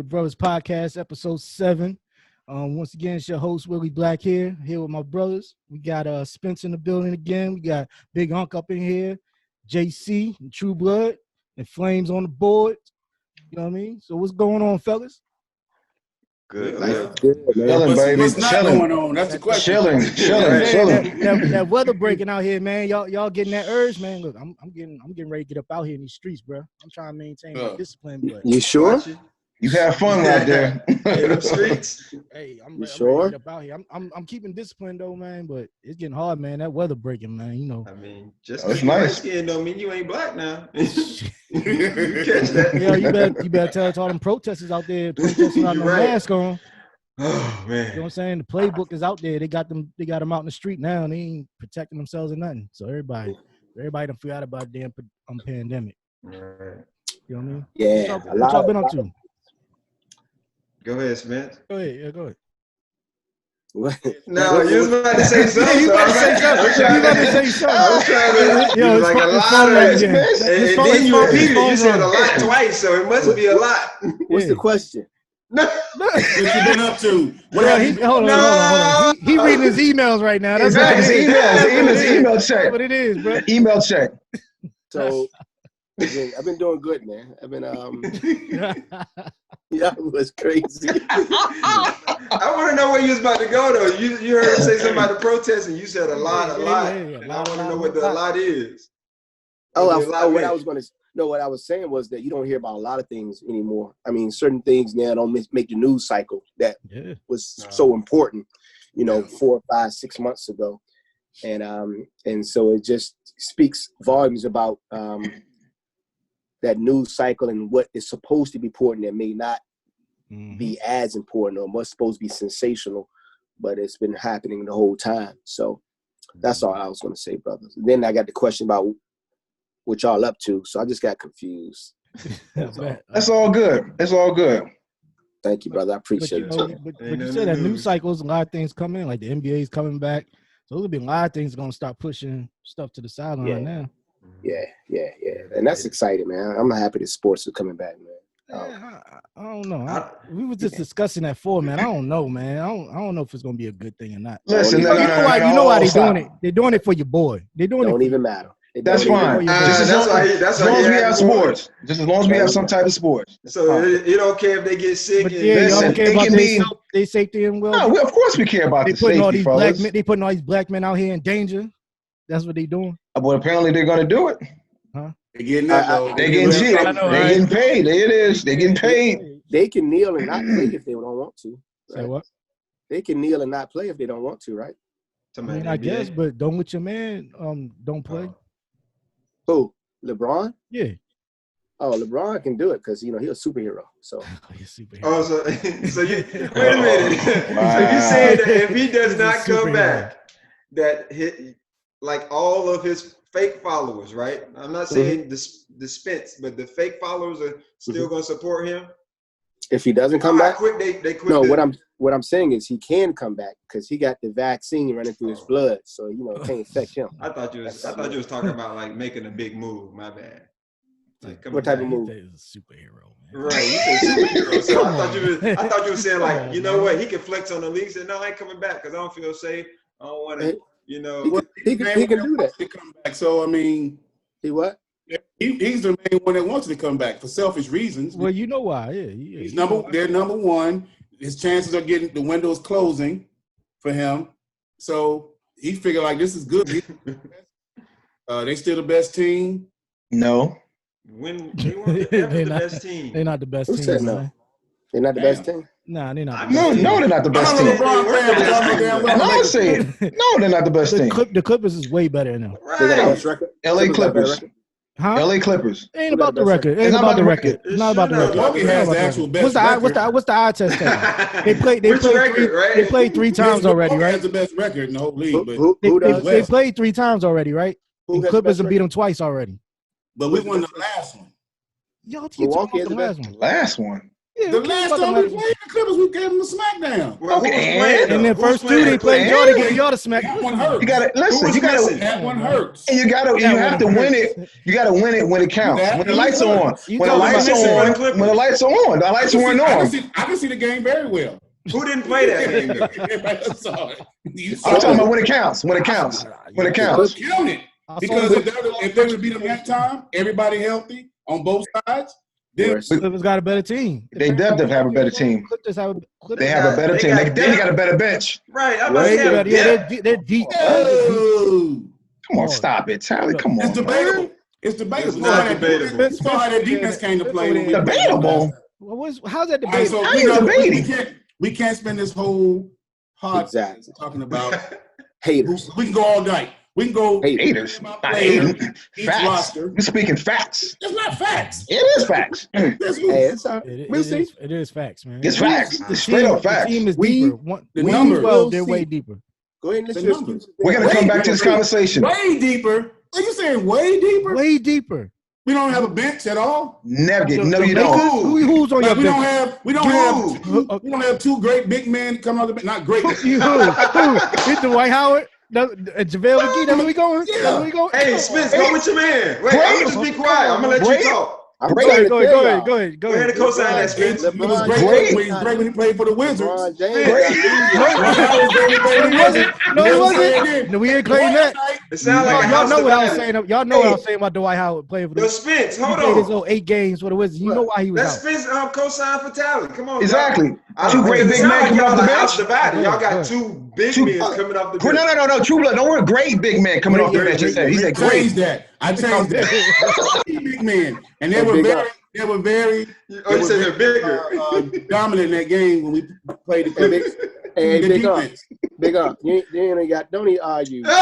Brothas podcast, episode 7. Once again, it's your host Willie Black here with my brothers. We got Spence in the building again. We got Big Hunk up in here, JC, and True Blood, and Flames on the board. You know what I mean? So what's going on, fellas? Good, Chilling, baby. What's not going on? That's the question. Chilling. That weather breaking out here, man. Y'all getting that urge, man. Look, I'm getting ready to get up out here in these streets, bro. I'm trying to maintain my discipline. But you sure? You have fun out there in the streets. Hey, I'm you sure? Ready to get up out here. I'm keeping discipline though, man. But it's getting hard, man. That weather breaking, man. You know. I mean, just because you're light skinned don't mean you ain't black now. You catch that? Yeah, you better tell all them protesters out there protesting without no mask on. Oh man, you know what I'm saying? The playbook is out there. They got them out in the street now, and they ain't protecting themselves or nothing. So everybody done forgot about the damn pandemic. Right. You know what I mean? Yeah. What y'all been up to? Go ahead, Spence. Go ahead. Yeah, go ahead. What? No, you was about to say something. You about to say something. I was trying to. Yo, like a lot of it. And then you repeated it. You said a lot twice, so it must be a lot. What's the question? What you been up to? Hold on. He reading his emails right now. That's exactly. Email check. That's what it is, bro. Email check. So I've been doing good, man. I've been yeah, it was crazy. I want to know where you was about to go though. You heard him say something about the protest and you said a lot. And I want to know what the lot is. What I was saying was that you don't hear about a lot of things anymore. I mean, certain things now don't make the news cycle that was so important, 4, 5, 6 months ago. And so it just speaks volumes about that news cycle and what is supposed to be important that may not be as important or what's supposed to be sensational, but it's been happening the whole time. So that's all I was going to say, brothers. And then I got the question about what y'all up to, so I just got confused. That's all good. It's all good. Thank you, brother. I appreciate it. But you said that news cycles, a lot of things coming, like the NBA is coming back. So there'll be a lot of things going to start pushing stuff to the sideline now. Yeah. And that's exciting, man. I'm happy that sports are coming back, man. I don't know. We were just discussing that before, man. I don't know, man. I don't know if it's going to be a good thing or not. Listen, you know why they're doing it. They're doing it for your boy. They're doing don't even matter. That's fine. Just as long as we have sports. Just as long as we have some type of sports. So you don't care if they get sick. But you don't care about their safety and well. No, of course we care about the safety, fellas. They putting all these black men out here in danger. That's what they doing. Well, apparently they're going to do it. Huh? They're getting that, though. They're getting shit. They're getting paid. There it is. They're getting paid. They can kneel and not play if they don't want to. Right? Say what? They can kneel and not play if they don't want to, right? I guess, but don't let your man don't play. Who? LeBron? Yeah. Oh, LeBron can do it because he's a superhero. So he's a superhero. Oh, so you wait a minute. Wow. So you saying that if he does not come back, that like all of his fake followers, right? I'm not saying the Spence, but the fake followers are still going to support him. If he doesn't come back, they quit. No, what I'm saying is he can come back because he got the vaccine running through his blood, so it can't affect him. I thought you was talking about like making a big move. My bad. Like, what type of move? He's a superhero, man. Right, you said superhero. So I thought you were saying like, you know what? He can flex on the league. Said no, I ain't coming back because I don't feel safe. I don't want to. He can do that. To come back. So I mean, he what? He's the main one that wants to come back for selfish reasons. Well, you know why? Yeah. He's they're number one. His chances of getting the windows closing for him. So he figured like this is good. They still the best team. No. When they weren't the best team. They're not the best Who team. said no? They're not the best team? Nah, they're not. No, they're not the best team. I'm saying, no, they're not the best team. The Clippers is way better than them. Right. They got the best record? LA Clippers. Huh? LA Clippers. It ain't about the record. It ain't about the record. It's not about the record. Milwaukee has the actual best record. What's the eye test? They played 3 times already, right? Has the best record in the whole league. But they played 3 times already, right? And Clippers have beat them twice already. But we won the last one. Y'all keep talking about the last one. Last one. Yeah, The last time we played the Clippers, we gave them a smackdown. Well, Okay, and then first two they played y'all to give y'all the smack. That one hurts. You gotta listen. You gotta. That one hurts. And you have to win it. You gotta win it when it counts. When the lights are on. When the lights are on. When the lights are on. The lights weren't on. I can see the game very well. Who didn't play that game? I'm talking about when it counts. When it counts. When it counts. Count it. Because if they would beat them that time, everybody healthy on both sides. Clippers got a better team. They definitely have a better team. They have a better team. They definitely got a better bench. Right. I'm about to say, they're deep. Come on, stop it, Tally. Come on. It's debatable. It's debatable. It's not debatable. You saw how their defense came to play. Debatable. How's that debatable? How you debating? We can't spend this whole podcast talking about haters. We can go all night. We can go haters. Facts. You're speaking facts. It's not facts. It is facts. It is facts, man. It's facts. It's straight up facts. The team is deeper. The numbers, they're way deeper. Go ahead and listen. We're gonna come back to this conversation. Way deeper. Are you saying way deeper? Way deeper. We don't have a bench at all. Never get. No, you don't. Who's on your bench? We don't have two great big men coming out of the bench. Not great. Who? It's Dwight Howard. JaVale McGee, that's where we going? Yeah. That's where we going? hey, Spence, go with your man. Wait, I'm gonna just be quiet. I'm gonna let you talk. Go ahead and co-sign that, Spence. He was great when he played for the Wizards. No, he wasn't. No, we ain't claiming that. It sounds like y'all know what I was saying. Y'all know what I was saying about Dwight Howard playing for the Wizards. Spence, hold on. He played his 8 games for the Wizards. You know why he was That's out. Spence co-sign for Tally. Come on. Exactly. Two great big men coming off the bench. Y'all got two big men coming off the bench. No. True blood. No, we're great big men coming off the bench. He said great. I changed that. Big men, and they were very. Oh, you said they're bigger. Dominant in that game when we played the Clippers. Hey, big up. You ain't got. Don't even argue. Come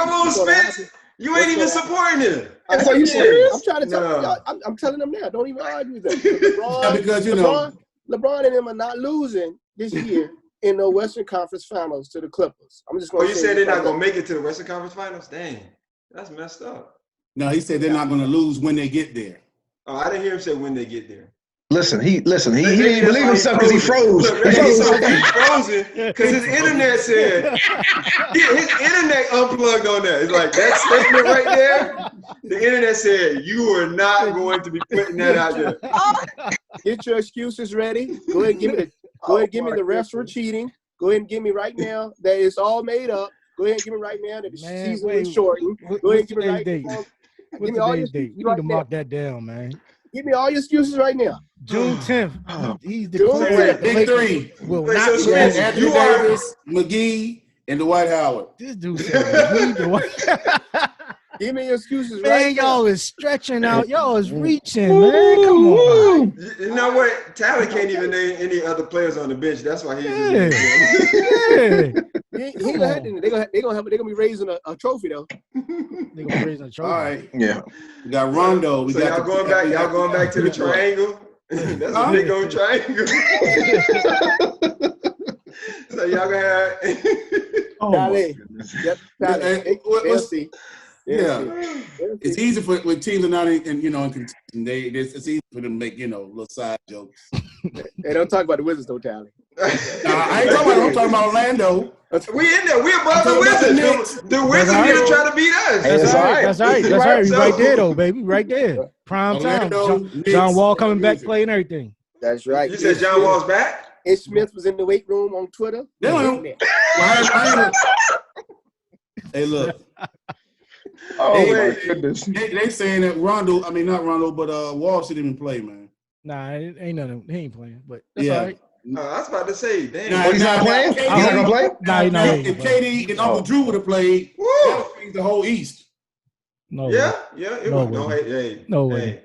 on, Spence. You ain't even supporting him. Are you serious? I'm trying to tell y'all. I'm telling them now. Don't even argue with them. Because LeBron and them are not losing this year in the Western Conference Finals to the Clippers. I'm just going. Oh, you said they're not going to make it to the Western Conference Finals? Dang, that's messed up. No, he said they're not going to lose when they get there. Oh, I didn't hear him say when they get there. Listen, he didn't believe himself because he froze. He's frozen because his internet said his internet unplugged on that. It's like that statement right there. The internet said you are not going to be putting that out there. Get your excuses ready. Go ahead and give me the refs were cheating. Go ahead and give me right now that it's all made up. Go ahead and give me right now that the season is shortened. Go ahead and give me right now. Give me all your excuses. You need to mark that down, man. Give me all your excuses right now. June 10th. He's declared big three. Will not be Anthony Davis, McGee, and Dwight Howard. This dude said Dwight. Give me your excuses man, right now. Y'all is stretching out. Y'all is reaching, man. Come on. You know what? Tally can't even name any other players on the bench. That's why he's They're gonna be raising a trophy though. They're gonna be raising a trophy. All right. Yeah. We got Rondo. So y'all going back to the triangle? That's a big old triangle. So y'all gonna have Tally. It's easy when teams are not in contention. It's easy for them to make little side jokes. Hey, don't talk about the Wizards, though, Tally. I ain't talking about. I'm talking about Orlando. We in there. We above the Wizards. The Wizards here to try to beat us. That's all right. That's right. We right there, though, baby. Right there. Prime time. John Wall coming back, playing everything. That's right. You said John Wall's back? Ish Smith was in the weight room on Twitter. Hey, look. My goodness. They saying that Rondo, not Rondo, but Wall shouldn't even play, man. Nah, it ain't nothing. He ain't playing, but that's all right. I was about to say, damn. He's not playing? He's not going to play? Nah, if KD and Uncle Drew would have played, that would change the whole East. No. Yeah. No way. No way.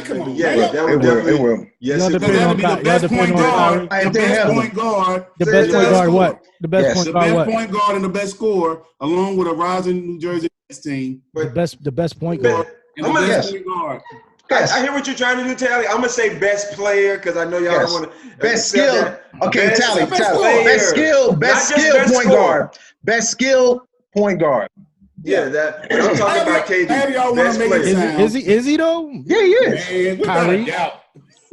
Come on. Yeah, that would definitely. It will. Yes, it would. That'd be the best point guard. The best point guard. The best point guard. What? The best point guard. The What? best point guard and the best scorer, along with a rising New Jersey team. The best point guard. And the best point guard. I hear what you're trying to do, Tally. I'm gonna say best player because I know y'all don't want to. Best skill. Okay, Tally. Best skill point guard. Best skill point guard. Yeah, that. But I'm talking about KD. Best player. Is he though? Yeah, he is. Man, Kyrie.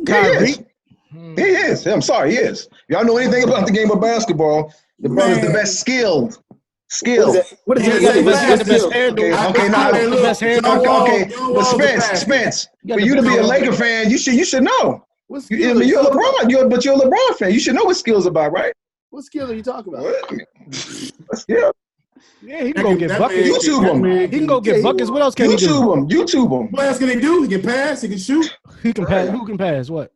Kyrie. He is. I'm sorry, he is. Y'all know anything about the game of basketball? The brother's the best skilled. What is He that? got the best handle. Okay, now the best handle. Okay, but Spence, for you to be a Laker fan, you should know. What You're skills? a LeBron, but you're a LeBron fan. You should know what skills about, right? What skills are you talking about? What skill? Yeah, he can go get buckets. YouTube him. He can go get buckets. What else can he do? YouTube him. What else can he do? He can pass. He can shoot. He can pass. Who can pass? What?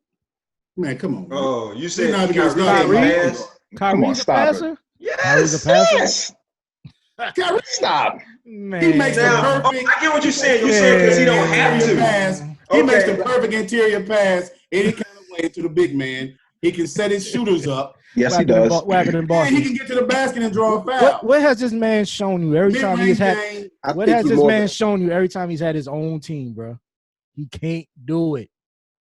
Man, come on. Oh, you said Kyrie's a passer? Yes. Yes. Kyrie, stop. Man. He makes the perfect. I get what you're saying. You said because he don't have to. Pass. He makes the perfect interior pass any kind of way to the big man. He can set his shooters up. Yes, he does. And he can get to the basket and draw a foul. What has this man shown you every time he's had? What has this man shown you every time he's had his own team, bro? He can't do it.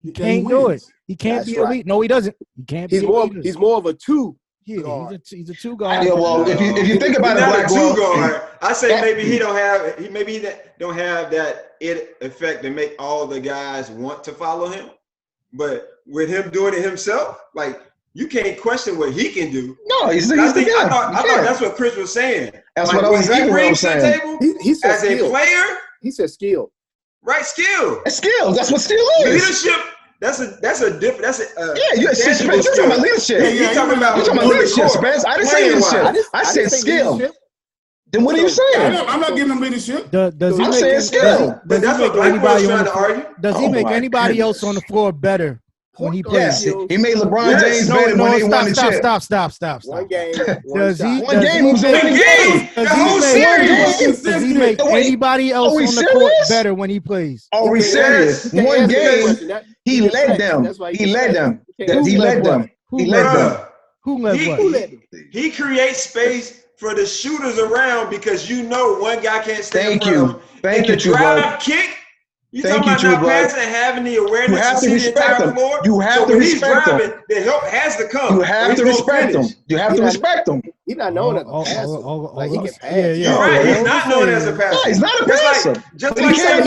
He can't do it. He can't be elite. No, he doesn't. He can't be elite. He's more of a two. Yeah, he's a two guard. Yeah, well, if you think about it, not a two guard. I say maybe he don't have that it effect to make all the guys want to follow him. But with him doing it himself, like you can't question what he can do. No, he's the guy. I thought that's what Chris was saying. That's like, what I was exactly what I'm saying. To the table, he said as skill. A player, he said skill. Right, skill. It's skill. That's what skill is. Leadership. That's a different. That's a you're talking about leadership. You're talking about leadership, Spence. I didn't say leadership. I said skill. Then what are you saying? I'm not giving him leadership. I'm saying skill. But that's what anybody trying to argue. Does he make anybody else on the floor better when he plays? Yes, he made LeBron James better when they won the chip. Stop. One game. Does he make anybody else on the court better when he plays? Are we serious? One game, he led them. He led them. Who led what? He creates space for the shooters around because you know one guy can't stay in front of him. Thank you, True Blood. Kick. You talking about not passing and having the awareness to see the entire floor? You have to respect them. The help has to come. You have to respect them. You have to respect them. He's not known as a passer. Like he can pass. Yeah. Right. He's not known as a passer. No, he's not a passer. Just like Steph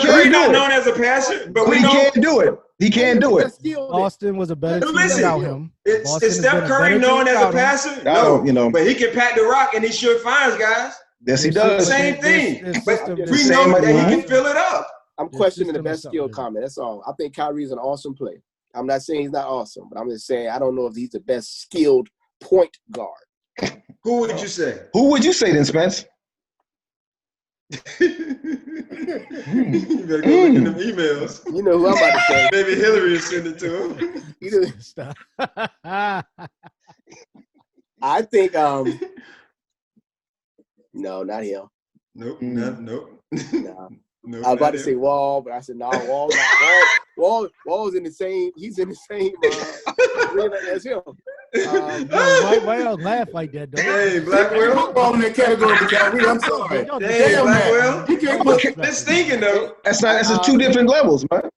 Curry not known as a passer, but we know he can't do it. He can't do it. Austin was a better team without him. Is Steph Curry known as a passer? No, but he can pat the rock and he sure finds guys. Yes, he does. Same thing. But we know that he can fill it up. I'm questioning the best skill comment. That's all. I think Kyrie's an awesome player. I'm not saying he's not awesome, but I'm just saying I don't know if he's the best skilled point guard. Who would you say? Who would you say then, Spence? You better go look in them emails. You know who I'm about to say. Maybe Hillary will send it to him. Stop. I think no, not him. Nope. No. I was about to say Wall, but I said no. Wall's in the same. He's in the same arena as him. Why y'all laugh like that, though? Hey, Blackwell. Ball in that category, Kyrie. I'm sorry. Damn, Blackwell. He can't put this thinking though. That's two different levels, man.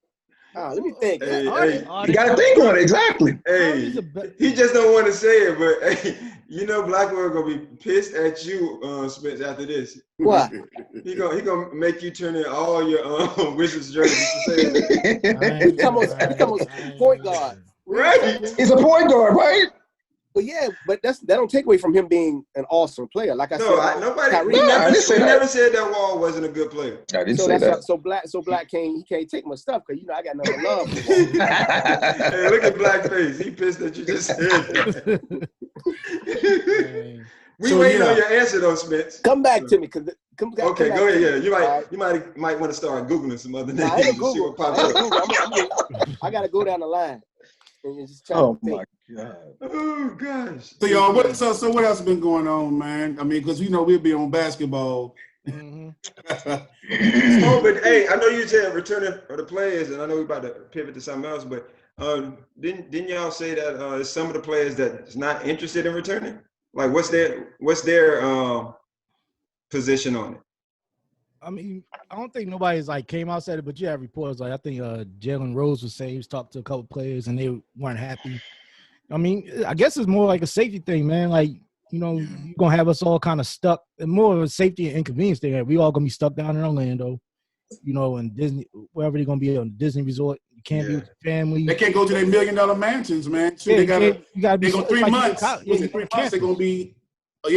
Let me think. Hey, you got to think on it exactly. Hey, he just don't want to say it, but hey, you know Blackwell gonna be pissed at you, Spence, after this. What? He gonna make you turn in all your Wizards jerseys to say it. Become a point guard. Right. He's a point guard, right? But yeah, but that don't take away from him being an awesome player. Like I said, nobody. We never said that Wall wasn't a good player. I didn't say that. So Black can't take my stuff because I got nothing to love. Hey, look at Black's face. He pissed that you just said that. We waiting on your answer though, Spence. Come back to me, Okay, go ahead. Yeah, you might want to start googling some other names. I ain't Google. I gotta go down the line. Oh my God! Oh gosh! So y'all, what else has been going on, man? I mean, because we'll be on basketball. But hey, I know you said returning for the players, and I know we're about to pivot to something else. But didn't y'all say that some of the players that's not interested in returning? Like, what's their position on it? I mean, I don't think nobody's came out said it, but you have reports I think Jalen Rose was saying he was talking to a couple players and they weren't happy. I mean, I guess it's more like a safety thing, man. Like you're gonna have us all kind of stuck, and more of a safety and inconvenience thing. We all gonna be stuck down in Orlando, and Disney, wherever they're gonna be on Disney Resort. You can't be with your family. They can't go to their $1 million mansions, man. Shoot, Yeah, you gotta be 3 months. Yeah, 3 months they're gonna be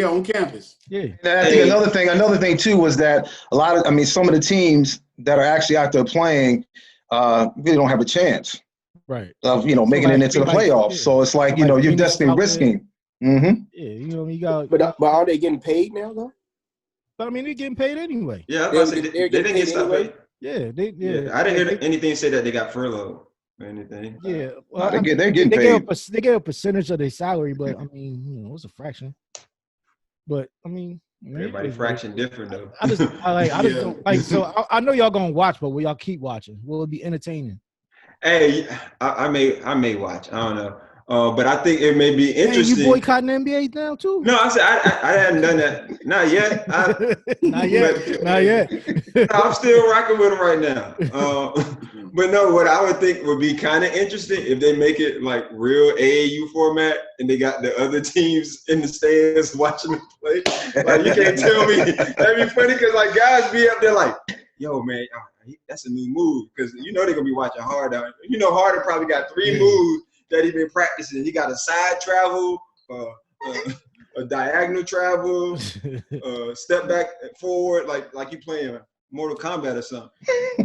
on campus. Yeah. And I think another thing too was that some of the teams that are actually out there playing really don't have a chance. Right. Of making it into the playoffs. So it's like, you're definitely risking. Mm-hmm. Yeah, you got. But are they getting paid now though? But I mean, they're getting paid anyway. Yeah, they didn't get stuff paid. Yeah, I didn't hear anything say that they got furloughed or anything. Yeah, well, they're getting paid. They get a percentage of their salary, but I mean, it's a fraction. But I mean, everybody fraction different though. I just don't like. So I know y'all gonna watch, but will y'all keep watching? Will it be entertaining? Hey, I may watch. I don't know. But I think it may be interesting. Hey, you boycotting the NBA now too? No, I said I hadn't done that. Not yet. Not yet. I'm still rocking with them right now. But no, what I would think would be kind of interesting if they make it like real AAU format and they got the other teams in the stands watching them play. Like you can't tell me. That'd be funny because like guys be up there like, yo man, that's a new move because they're gonna be watching Harden. Harden probably got 3 moves that he been practicing. He got a side travel, a diagonal travel, step back and forward, like you playing Mortal Kombat or something.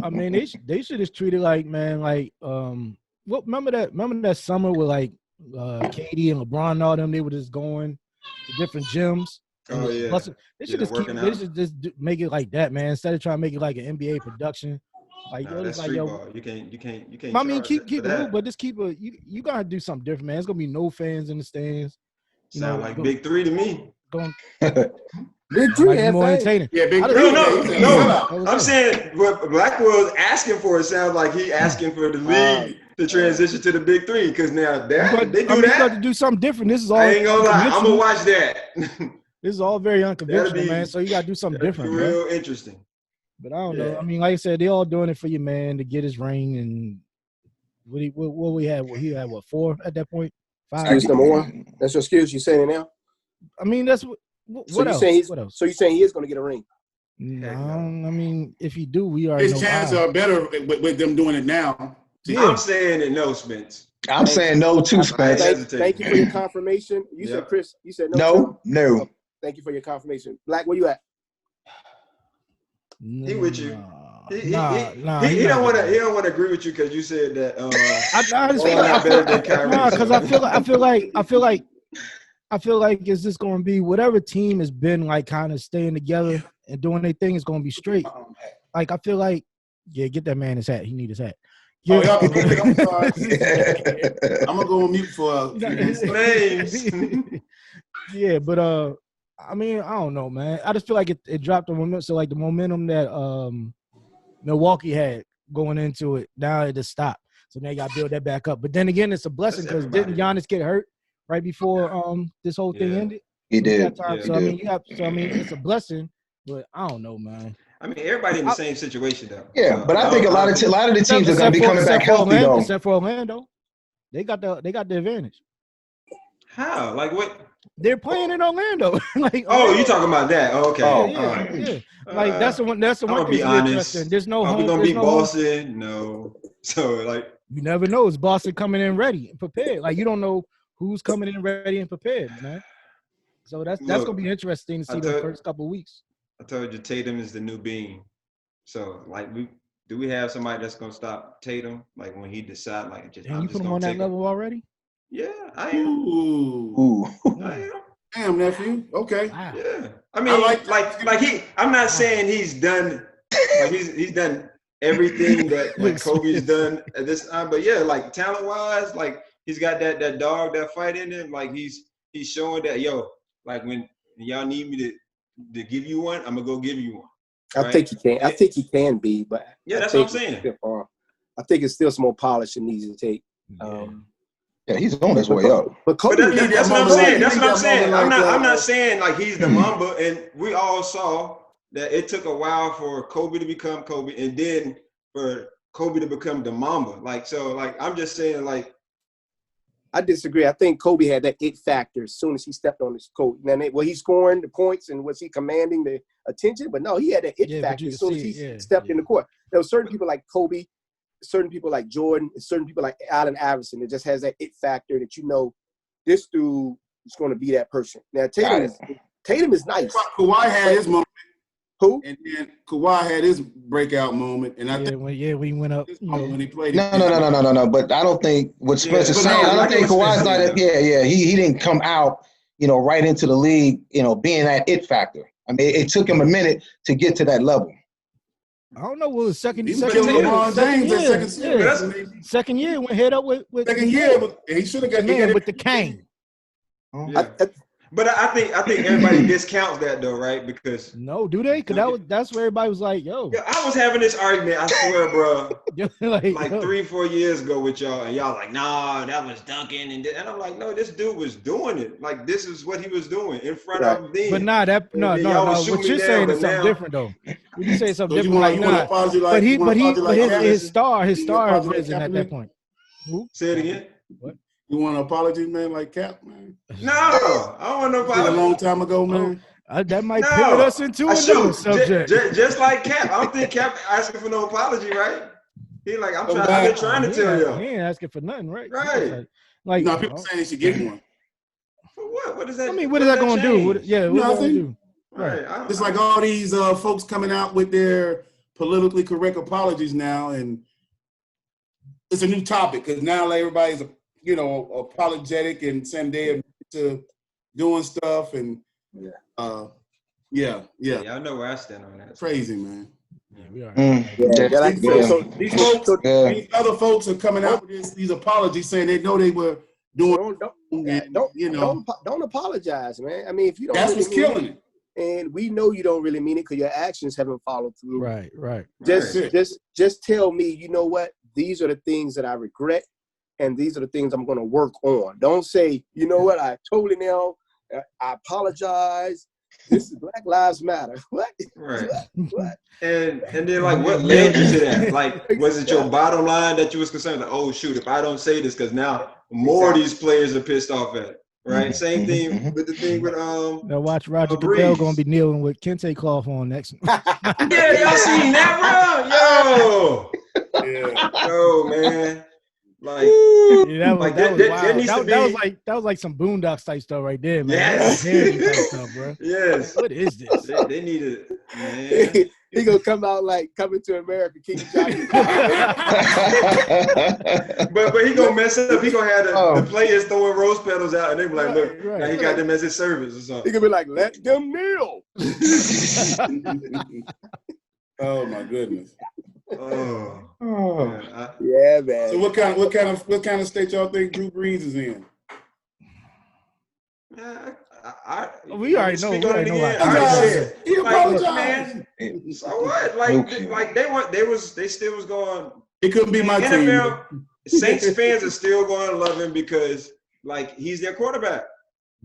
I mean, they should just treat it like, man, like remember that summer with like KD and LeBron and all them, they were just going to different gyms. Oh yeah. They should just make it like that, man. Instead of trying to make it like an NBA production. Like, that's like, street ball. You can't. I mean, keep it, but just keep it. You gotta do something different, man. It's gonna be no fans in the stands. Sound like Big Three to me. Big Three like more entertaining. Yeah, Big Three. No. I'm saying what Blackwell's asking for. It sounds like he asking for the league to transition to the Big Three because now they do that. You got to do something different. This is all. I ain't gonna lie. I'm gonna watch that. This is all very unconventional, man. So you got to do something different, man. Real interesting. But I don't know. I mean, like I said, they all doing it for your man to get his ring. And what we had? He had 4 at that point? 5. Excuse number 1. That's your excuse. You saying it now? I mean, that's what else? What else? So you saying he is going to get a ring? No, I mean, if he do, we already know. His chances are better with them doing it now. Yeah. I'm saying it no, Spence. I'm saying no too, Spence. Thank you for your confirmation. You said, Chris, you said no. No. Thank you for your confirmation. Black, where you at? He with you. He don't want to agree with you because you said that. I feel like it's just going to be whatever team has been like kind of staying together and doing their thing is going to be straight. Like I feel like, get that man his hat. He need his hat. Yeah. I'm sorry. I'm gonna go on mute for names. Yeah, but I mean, I don't know, man. I just feel like it dropped the momentum. So like the momentum that Milwaukee had going into it, now it just stopped. So now you got to build that back up. But then again, it's a blessing because didn't Giannis get hurt right before this whole thing ended? He did. So I mean, it's a blessing, but I don't know, man. I mean, everybody in the same situation though. Yeah, but I think a lot of the teams are going to be coming back healthy though. Except for Orlando, they got the advantage. How? Like what? They're playing in Orlando. Like, you talking about that? Okay. Yeah. Like that's the one. That's the one. I'll be honest. There's no home. Are we gonna beat Boston? No. So like, you never know. It's Boston coming in ready and prepared. Like you don't know who's coming in ready and prepared, man. So that's gonna be interesting to see the first couple of weeks. I told you Tatum is the new Bean. So like, do we have somebody that's gonna stop Tatum? Like when he decide, like, you put him on that level already? Yeah, I am. Ooh. I am. Damn, nephew. Okay. Wow. Yeah. I mean, like he. I'm not saying he's done. Like he's done everything that like Kobe's done at this time, but yeah, like talent wise, like he's got that dog, that fight in him. Like he's showing that like when y'all need me to give you one, I'm gonna go give you one. Right? I think he can. I think he can be, but yeah, that's what I'm saying. I think it's still some more polish it needs to take. Yeah, he's on his way up. But that's what I'm saying. That's what I'm saying. I'm not saying like he's the Mamba, and we all saw that it took a while for Kobe to become Kobe, and then for Kobe to become the Mamba. Like so, like I'm just saying, like I disagree. I think Kobe had that it factor as soon as he stepped on his court. Now, he's scoring the points and was he commanding the attention? But no, he had that it factor as soon as he stepped in the court. There were certain people like Kobe, certain people like Jordan, and certain people like Allen Iverson that just has that it factor that this dude is going to be that person. Now, Tatum is nice. Kawhi had his moment. Who? And then Kawhi had his breakout moment, and I think when he went up, when he played. No. But I don't think what Spencer's saying. I don't think Kawhi's like he didn't come out, right into the league, being that it factor. I mean, it took him a minute to get to that level. I don't know. Well, second year went head up with second year. He should have got with the cane. Yeah. But I think everybody discounts that though, right? Because no, do they? Because that's where everybody was like, "Yo." Yeah, I was having this argument. I swear, bro. like 3-4 years ago with y'all, and y'all like, "Nah, that was Duncan," and I'm like, "No, this dude was doing it. Like this is what he was doing in front of them." But no. What you're saying is something different though. When you say something different, his star has risen at that point. Who? Say it again. What? You want an apology, man, like Cap, man? No, I don't want no apology. A long time ago, man. That might pivot us into another subject. Just like Cap. I don't think Cap asking for no apology, right? He like, I've been trying to tell you. He ain't asking for nothing, right? Right. Like no, people saying he should get one. For what? What is that? I mean, what is that going to do? What is that going to do? Right. It's like all these folks coming out with their politically correct apologies now, and it's a new topic because now everybody's apologetic and saying they're to doing stuff and I know where I stand on that. Crazy, man. Yeah, we are. So these other folks are coming out with these apologies saying they know they were doing. Don't apologize, man. I mean, if you don't, that's what's killing it. And we know you don't really mean it because your actions haven't followed through. Right. Just tell me, you know what? These are the things that I regret. And these are the things I'm going to work on. Don't say, you know what, I totally know. I apologize. This is Black Lives Matter. What? Right. What? And then like what led you to that? Like, was it your bottom line that you was concerned? Like, oh shoot, if I don't say this, because now more of these players are pissed off at it. Right. Same thing with the thing with Now watch Roger Goodell gonna be kneeling with Kente cloth on next. Yeah, y'all seen that, bro? Yo, man. Like, that was like some Boondocks type stuff right there, man. Yes. Type stuff, bro. Yes. What is this? They need it, man. He gonna come out like Coming to America, King Johnny. but he gonna mess up. He gonna have the players throwing rose petals out, and they be like, look, now he got them as his service or something. He gonna be like, let them kneel. Oh my goodness. Yeah, man. So what kind of state y'all think Drew Brees is in? We already know. He apologized. So what? Like they still was going. It couldn't be my NFL, team. Saints fans are still going to love him because like he's their quarterback.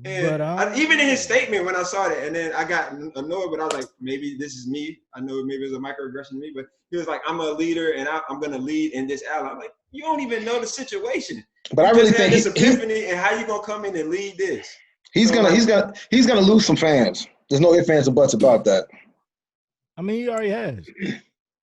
And even in his statement when I saw that, and then I got annoyed, but I was like, maybe this is me. I know maybe it was a microaggression to me, but he was like, I'm a leader and I'm going to lead in this alley. I'm like, you don't even know the situation. But I really think this epiphany, and how you going to come in and lead this? He's gonna lose some fans. There's no ifs, ands, or buts about that. I mean, he already has.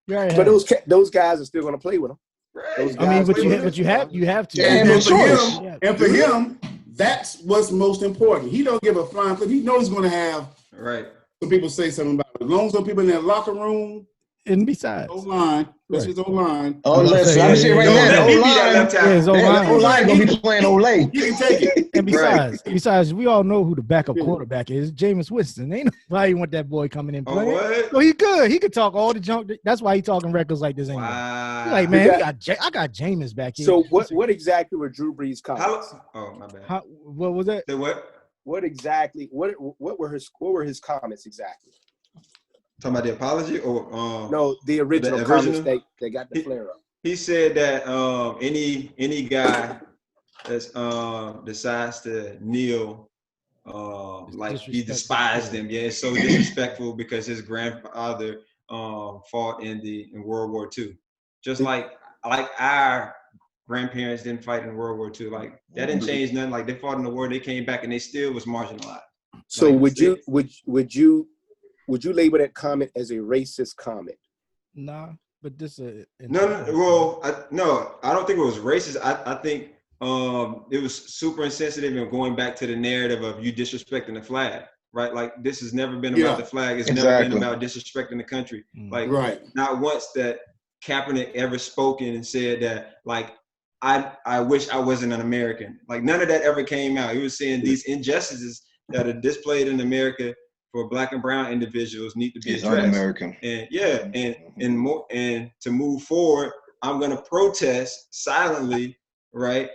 But those guys are still going to play with him. Right. I mean, but you have to. And for him, that's what's most important. He don't give a flying flip. He knows he's going to have some people say something about it. As long as those people in that locker room, and besides, O-line, that's his O-line. Oh, listen, I'm saying right now, O-line gonna be playing Olay. You can take it. And besides, we all know who the backup quarterback is, Jameis Winston. Ain't nobody want that boy coming in playing. So he good. He could talk all the junk. That's why he talking records like this. Anyway. Wow. He's like, man, I got Jameis back here. So what exactly were Drew Brees' comments? My bad. What was that? What exactly? What were his comments exactly? Talking about the apology or no, the original comments they got the flare up. He said that any guy that's decides to kneel, like he despised them. Yeah, it's so disrespectful because his grandfather fought in World War II. Just like our grandparents didn't fight in World War II. Like that didn't change nothing. Like they fought in the war, they came back and they still was marginalized. So like, would you label that comment as a racist comment? Nah, but this no. Well, I don't think it was racist. I think it was super insensitive and going back to the narrative of you disrespecting the flag. Right, like this has never been about the flag. It's never been about disrespecting the country. Like, not once that Kaepernick ever spoken and said that, like, I wish I wasn't an American. Like, none of that ever came out. He was saying these injustices that are displayed in America for Black and brown individuals need to be addressed. Un-American. And and to move forward, I'm gonna protest silently, right,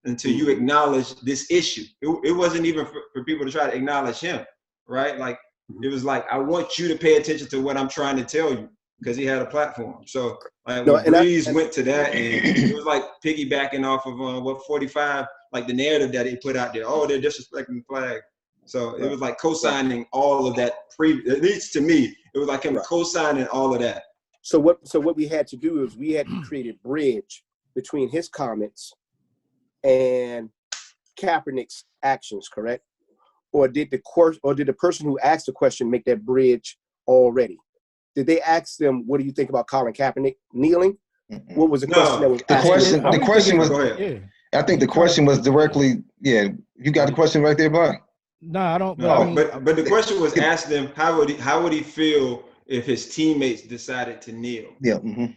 until you acknowledge this issue. It wasn't even for people to try to acknowledge him. Right? Like, it was like, I want you to pay attention to what I'm trying to tell you, because he had a platform. So, like, when Breeze went to that, and it was like piggybacking off of 45, like the narrative that he put out there. Oh, they're disrespecting the flag. So it was like co-signing all of that. At least to me, it was like him co-signing all of that. So what we had to do is we had to create a bridge between his comments and Kaepernick's actions, correct? Or did the person who asked the question make that bridge already? Did they ask them, what do you think about Colin Kaepernick kneeling? What was the question that was asked? The question was, I think the question was directly, you got the question right there, Bob? No, I don't. But the question was asked them, how would he feel if his teammates decided to kneel? Yeah. When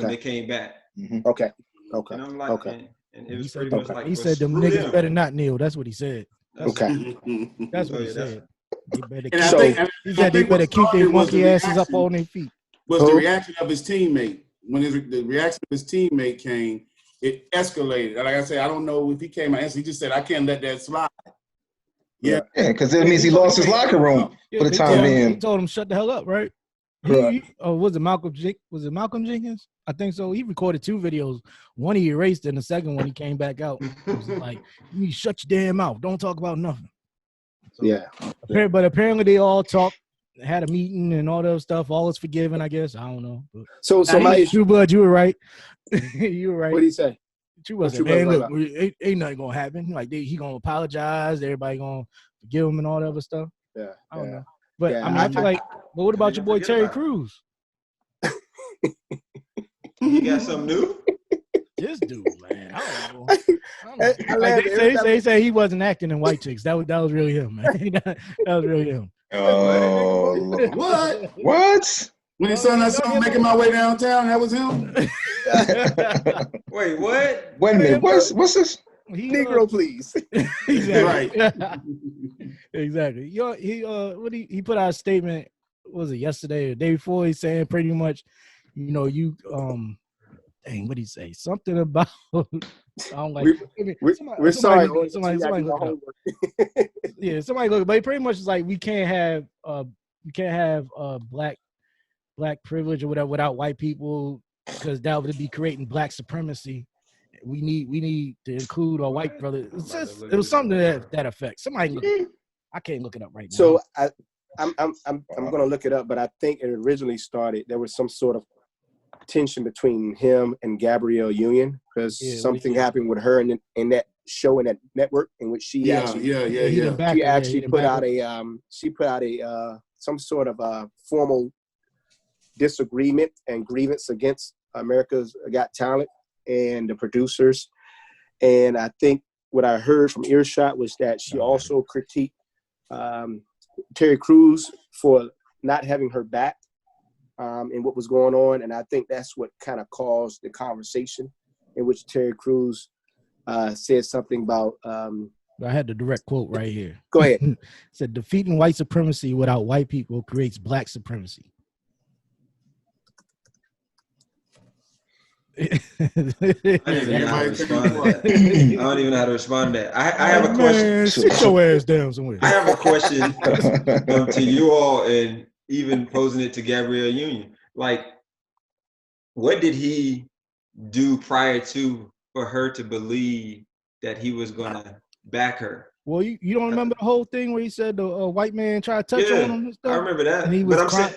they came back. Okay. And I'm like, and it was pretty much like, he said them niggas better not kneel. That's what he said. That's what he said. They better keep their monkey asses up on their feet. Was the reaction of his teammate. When the reaction of his teammate came, it escalated. Like I said, I don't know if he came out and he just said, I can't let that slide. Yeah, because it means he lost his locker room for the time being. He told him shut the hell up, right? Was it Malcolm Jenkins? I think so. He recorded 2 videos. One he erased, and the second one he came back out. It was like, you shut your damn mouth. Don't talk about nothing. So, but apparently they all talked, had a meeting and all that stuff. All is forgiven, I guess. I don't know. But so my True Blood, you were right. You were right. What did he say? True Blood said, man, look, ain't nothing gonna happen. Like he gonna apologize. Everybody gonna forgive him and all that other stuff. Yeah. I don't know. But I mean, I feel like, but what about your boy Terry Crews? You got something new? This dude, man. I don't know. Like they say he wasn't acting in White Chicks. That was really him, man. That was really him. Oh, what? When he sang that song, Making My Way Downtown, that was him? Wait, what? Wait a minute. What's this? Negro, please. Exactly. Right. Exactly. He put out a statement, what was it, yesterday or the day before? He's saying pretty much, what did he say? Something about I don't like. We're sorry. Somebody look it up. Yeah, somebody look. But it pretty much is like we can't have black privilege or whatever without white people, because that would be creating black supremacy. We need to include our white brothers. It was something to that effect. Somebody look it up. I can't look it up right now. So I'm gonna look it up, but I think it originally started. There was some sort of tension between him and Gabrielle Union, because something happened with her in that show, in that network, in which she put out a some sort of formal disagreement and grievance against America's Got Talent and the producers. And I think what I heard from earshot was that she also critiqued Terry Crews for not having her back in what was going on. And I think that's what kind of caused the conversation in which Terry Crews said something about... I had the direct quote right here. Go ahead. It said, defeating white supremacy without white people creates black supremacy. I don't even know how to respond to that. I have a question. Sit your ass down somewhere. I have a question to you all, and even posing it to Gabrielle Union. Like, what did he do prior to for her to believe that he was going to back her? Well, you don't remember the whole thing where he said the white man tried to touch on him and stuff? I remember that. And he was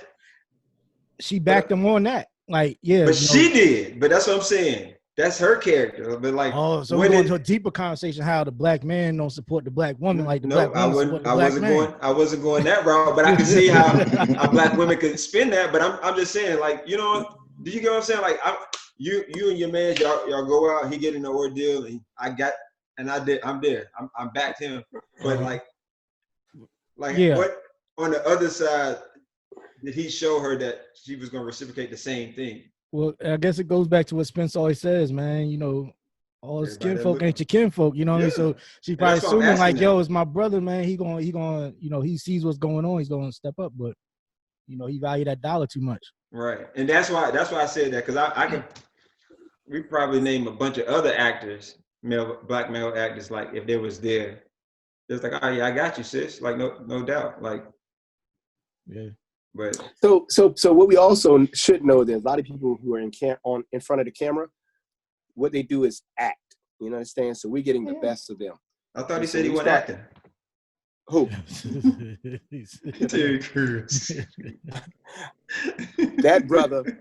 she backed him on that. Like, yeah. But she did. But that's what I'm saying. that's her character. But like, oh, so we're going to a deeper conversation how the black man don't support the black woman like the black woman support the black man. I wasn't going that route, but I can see how black women could spin that. But I'm just saying, like, you know, do you get what I'm saying? Like, you and your man, y'all go out, he get in the ordeal, and I'm there. I'm backed him. But like what on the other side did he show her that she was gonna reciprocate the same thing? Well, I guess it goes back to what Spence always says, man. You know, all skin folk ain't your kinfolk, you know what I mean? So she's probably assuming like, yo, it's my brother, man. He gonna, you know, he sees what's going on, he's gonna step up, but you know, he value that dollar too much. Right. And that's why I said that, because we probably name a bunch of other actors, black male actors, like if they was there. It's like, oh yeah, I got you, sis. Like no doubt. Like, yeah. But so what we also should know, there's a lot of people who are in front of the camera. What they do is act. You understand? So we're getting the best of them. I thought he said he wasn't acting. Who? Terry Crews. That brother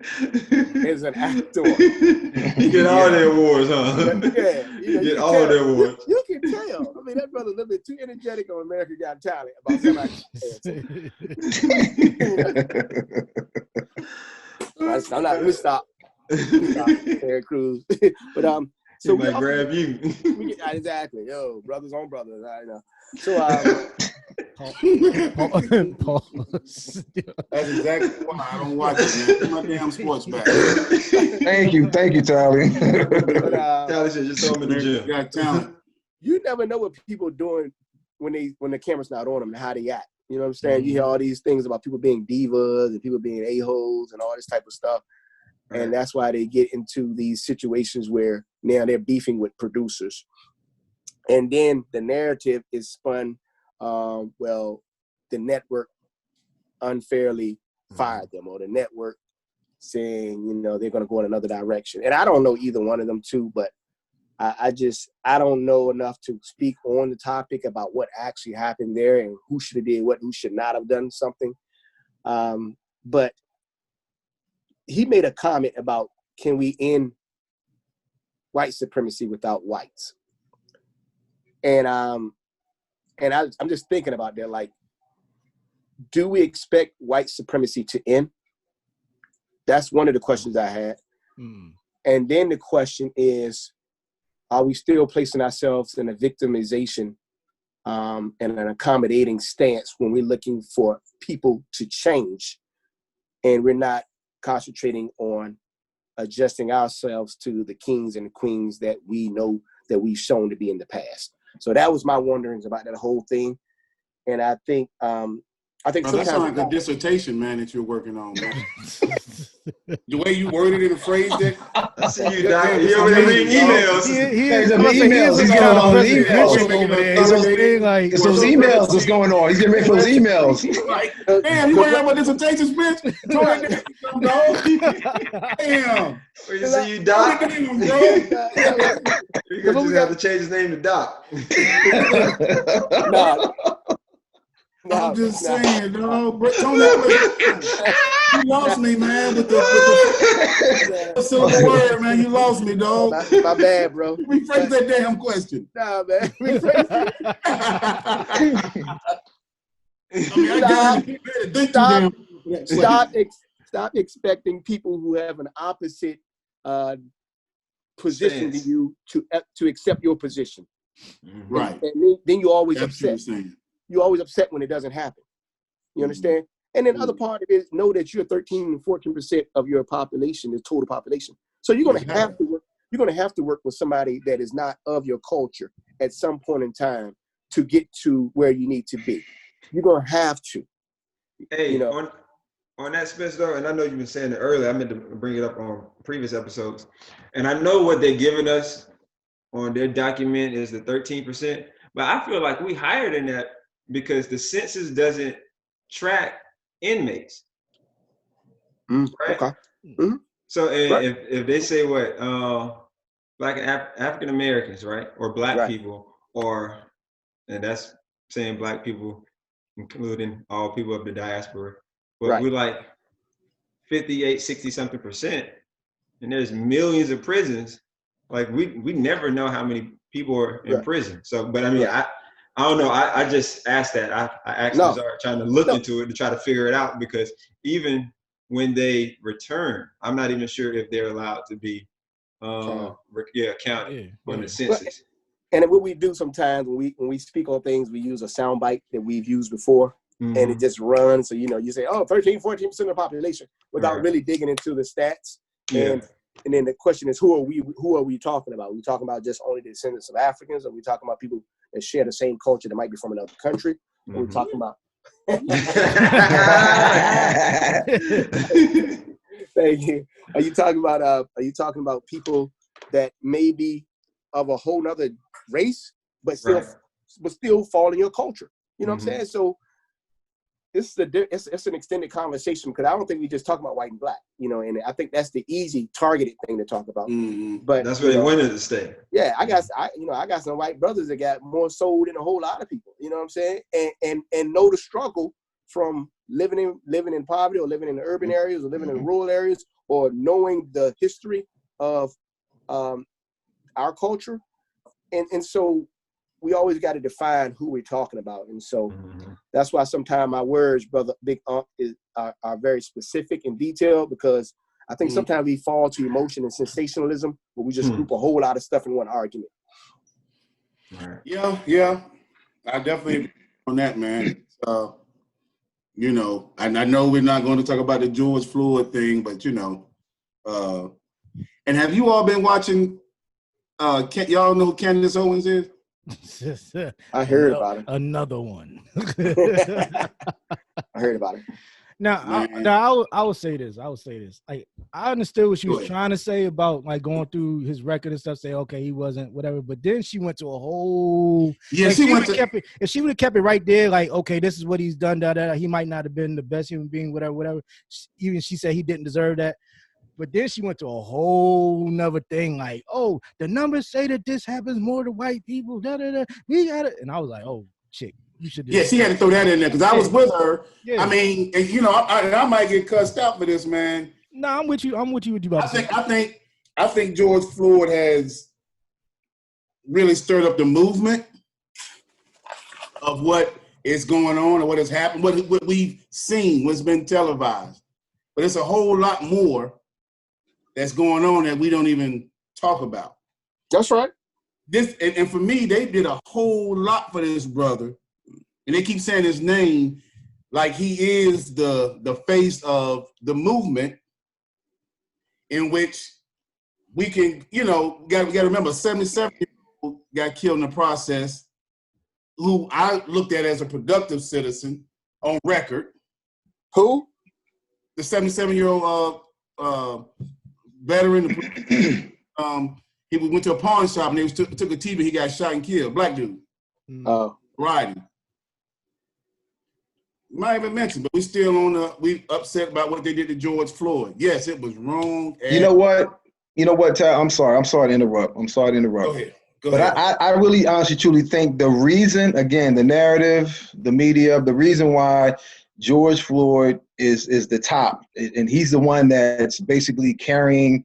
is an actor. You get all the awards, huh? Yeah, you get all the awards. You can tell. I mean, that brother a little bit too energetic on American Got Talent about somebody. I'm not. Let me stop. Terry Crews. But so he might grab you. Exactly. Yo, brothers on brothers. I know. So Pause. That's exactly why I don't watch it, man. Get my damn sports back. Thank you, Tally. Tally said just throw him in the gym. Got talent. You never know what people doing when the camera's not on them and how they act. You know what I'm saying? You hear all these things about people being divas and people being a-holes and all this type of stuff. Right. And that's why they get into these situations where now they're beefing with producers. And then the narrative is spun, well, the network unfairly fired them, or the network saying, you know, they're going to go in another direction. And I don't know either one of them two, but I don't know enough to speak on the topic about what actually happened there and who should have did what, who should not have done something. But he made a comment about, can we end white supremacy without whites? And I'm just thinking about that. Like, do we expect white supremacy to end? That's one of the questions I had. And then the question is, are we still placing ourselves in a victimization and an accommodating stance when we're looking for people to change, and we're not concentrating on adjusting ourselves to the kings and the queens that we know that we've shown to be in the past? So that was my wonderings about that whole thing. And I think that sounds like a dissertation, man, that you're working on, man. The way you worded it and phrased it. I see you, Doc. You over there reading emails. He's going on. It's those emails that's going on. He's getting ready for those emails. Like, damn, you worried about dissertation, Spence? Damn. You see you, Doc. You're going to have to change his name to Doc. I'm just saying, dog. You lost me, man, with the silver word, man. You lost me, dog. My bad, bro. Rephrase that damn question. Nah, man. Rephrase it. Stop expecting people who have an opposite position to you to accept your position. Right. And then you always upset. You're always upset when it doesn't happen. You understand? And then the other part of it is know that you're 13 and 14% of your population, the total population. So you're going to have to work. You're going to have to work with somebody that is not of your culture at some point in time to get to where you need to be. You're going to have to. Hey, you know, on that, Spence, though, and I know you've been saying it earlier. I meant to bring it up on previous episodes, and I know what they're giving us on their document is the 13%, but I feel like we higher than that, because the census doesn't track inmates, right? Okay. Mm-hmm. So if they say what, Black African Americans, right, or Black people, and that's saying Black people, including all people of the diaspora, but we're like 58, 60 something %, and there's millions of prisons. Like we never know how many people are in prison. So, but I mean, I don't know. I just asked that. I actually started trying to look into it to try to figure it out, because even when they return, I'm not even sure if they're allowed to be counted on the census. And what we do sometimes when we speak on things, we use a sound bite that we've used before, and it just runs. So you say, 13-14% of the population, without really digging into the stats. And then the question is, who are we talking about? Are we talking about just only the descendants of Africans? Are we talking about people that share the same culture that might be from another country? Are we talking about Thank you. Are you talking about people that may be of a whole nother race, but still fall in your culture? You know what I'm saying? So it's an extended conversation, because I don't think we just talk about white and black, and I think that's the easy targeted thing to talk about. But that's where they wanted to stay. Yeah, I got some white brothers that got more soul than a whole lot of people. You know what I'm saying? And know the struggle from living in poverty, or living in the urban areas, or living in rural areas, or knowing the history of our culture, and so we always got to define who we're talking about. And so that's why sometimes my words, Brother Big Unc, are very specific and detailed, because I think sometimes we fall to emotion and sensationalism, but we just group a whole lot of stuff in one argument. Right. Yeah. I definitely agree on that, man. And I know we're not going to talk about the George Floyd thing, but and have you all been watching, y'all know who Candace Owens is? I heard about it. Another one. I heard about it. Now, I will say this. Like, I understood what she was trying to say about like going through his record and stuff. Say, okay, he wasn't whatever. But then she went to a whole. Yeah, like, if she would have kept it right there, like, okay, this is what he's done. He might not have been the best human being. Whatever. Even she said he didn't deserve that. But then she went to a whole nother thing, like, oh, the numbers say that this happens more to white people. We got it, and I was like, oh, shit, you should. Yeah, she had to throw that in there, because I was with her. Yeah. I mean, and, I might get cussed out for this, man. No, I'm with you. What you about to say. I think George Floyd has really stirred up the movement of what is going on, or what has happened, what we've seen, what's been televised. But it's a whole lot more that's going on that we don't even talk about. That's right. This and for me, they did a whole lot for this brother, and they keep saying his name like he is the face of the movement, in which we can, got to remember, 77-year-old got killed in the process, who I looked at as a productive citizen on record. Who? The 77-year-old veteran. He went to a pawn shop and they took a TV. He got shot and killed. Black dude. Riding. Might even mention, but we still we upset about what they did to George Floyd. Yes, it was wrong. You know what, Ty? I'm sorry to interrupt. Go ahead. I really honestly truly think the reason, again, the narrative, the media, the reason why George Floyd is the top, and he's the one that's basically carrying,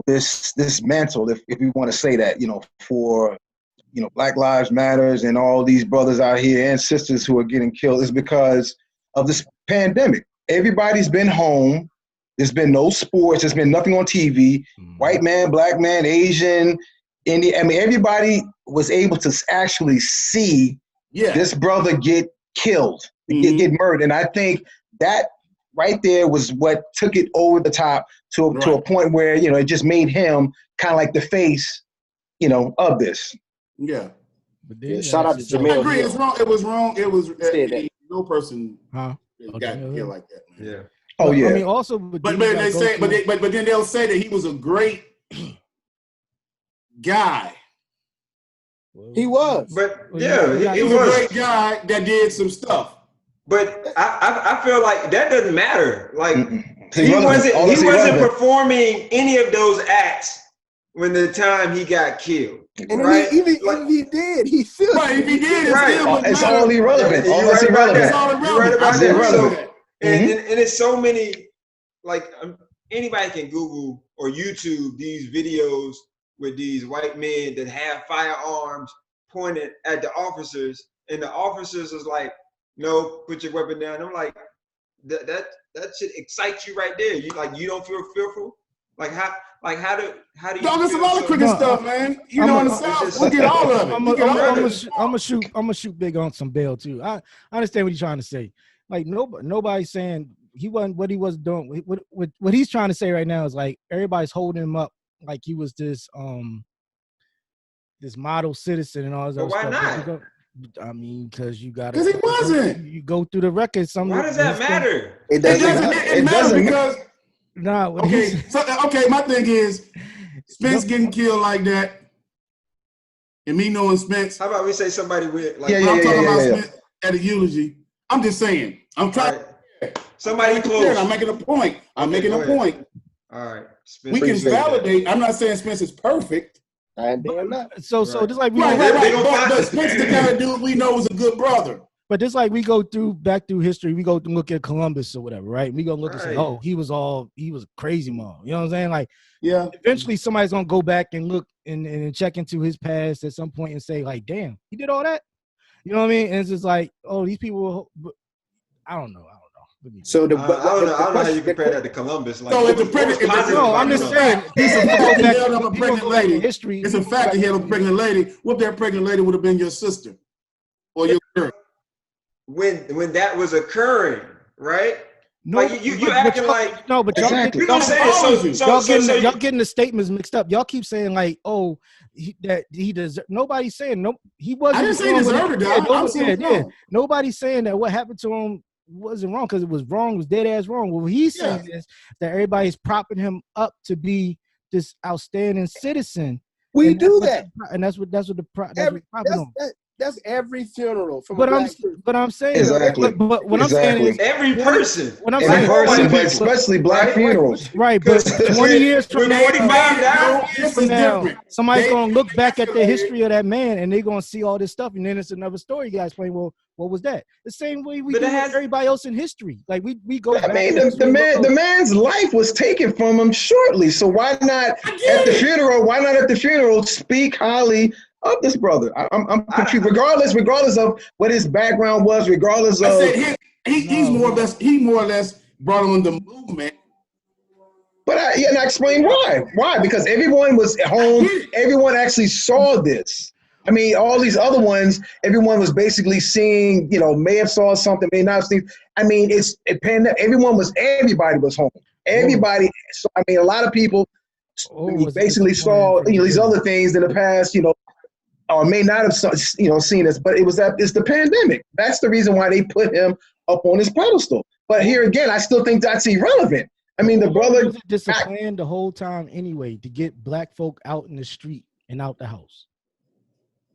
this mantle, if we want to say that, for, Black Lives Matters and all these brothers out here and sisters who are getting killed, is because of this pandemic. Everybody's been home. There's been no sports. There's been nothing on TV. White man, black man, Asian, Indian. I mean, everybody was able to actually see this brother get killed, get murdered. And I think that right there was what took it over the top to a point where, it just made him kind of like the face, of this. Yeah. But then, shout out to Jamil. I agree. It's wrong. It was wrong. It was no person got killed like that. Man. Yeah. Oh yeah. I mean, also, but they say, but then they'll say that he was a great guy. He was. But he was a great guy that did some stuff. But I feel like that doesn't matter. Like he wasn't performing any of those acts when the time he got killed. And even if he did, he still if he did, it's all irrelevant. All that's irrelevant. You're right about that. So, and it's so many, like anybody can Google or YouTube these videos with these white men that have firearms pointed at the officers, and the officers is like, no, put your weapon down. I'm like, that should excite you right there. You don't feel fearful? How do you Dog, there's a feel lot of cricket stuff, man. You know, in the South, we get all of it. I'm gonna shoot Big on some bail too. I understand what he's trying to say. Like nobody's saying he wasn't what he was doing. What he's trying to say right now is like everybody's holding him up like he was this model citizen and all this other why stuff. not? I mean, because you got because he wasn't. You go through the records. Why does that matter? It doesn't because. No. Okay. My thing is, Spence getting killed like that, and me knowing Spence. How about we say somebody with like? I'm talking about Spence at a eulogy. I'm just saying. I'm trying. Right. Somebody close. I'm making a point. I'm making a point. All right. We can validate. I'm not saying Spence is perfect. So just like we but Spence the kind of dude we know was a good brother. But just like we go back through history, we go to look at Columbus or whatever, right? We gonna look and say, oh, he was a crazy mom. You know what I'm saying? Like, yeah. Eventually, somebody's gonna go back and look and check into his past at some point and say, like, damn, he did all that. You know what I mean? And it's just like, oh, these people. I don't know. So I don't know how you compare that to Columbus. Like, so it's a pregnant. No, I'm just saying. It's a fact he held up a pregnant lady. History. It's a fact he held up a pregnant lady. What if that pregnant lady would have been your sister or your girl? When that was occurring, right? No, like you acting like no, but y'all, exactly. y'all getting the statements mixed up. Y'all keep saying like, oh, he does. Nobody's saying no. He wasn't. I didn't say he deserved it. Nobody's saying that what happened to him wasn't wrong because it was wrong. It was dead ass wrong. What he's saying is that everybody's propping him up to be this outstanding citizen. We do that, and that's what the propping on. That's every funeral from but I'm saying exactly. But what I'm saying is every person. What I'm every saying, person, but especially black funerals. Right, but 20 years from now, somebody's gonna look back at the history of that man and they're gonna see all this stuff, and then it's another story. You guys playing, well, what was that? The same way we do with everybody else in history. Like we go. I mean, the man's life was taken from him shortly. So why not at the funeral? Why not at the funeral speak highly of this brother? I'm confused. Regardless of what his background was, regardless of he more or less brought on the movement. But I explain why. Why? Because everyone was at home. Everyone actually saw this. I mean, all these other ones, everyone was basically seeing. May have saw something, may not have seen. I mean, it's a pandemic. Everybody was home. Everybody. So, I mean, a lot of people basically saw these other things in the past. Or may not have seen this, but it's the pandemic. That's the reason why they put him up on his pedestal. But here again, I still think that's irrelevant. I mean, the brother was disciplined the whole time anyway to get black folk out in the street and out the house,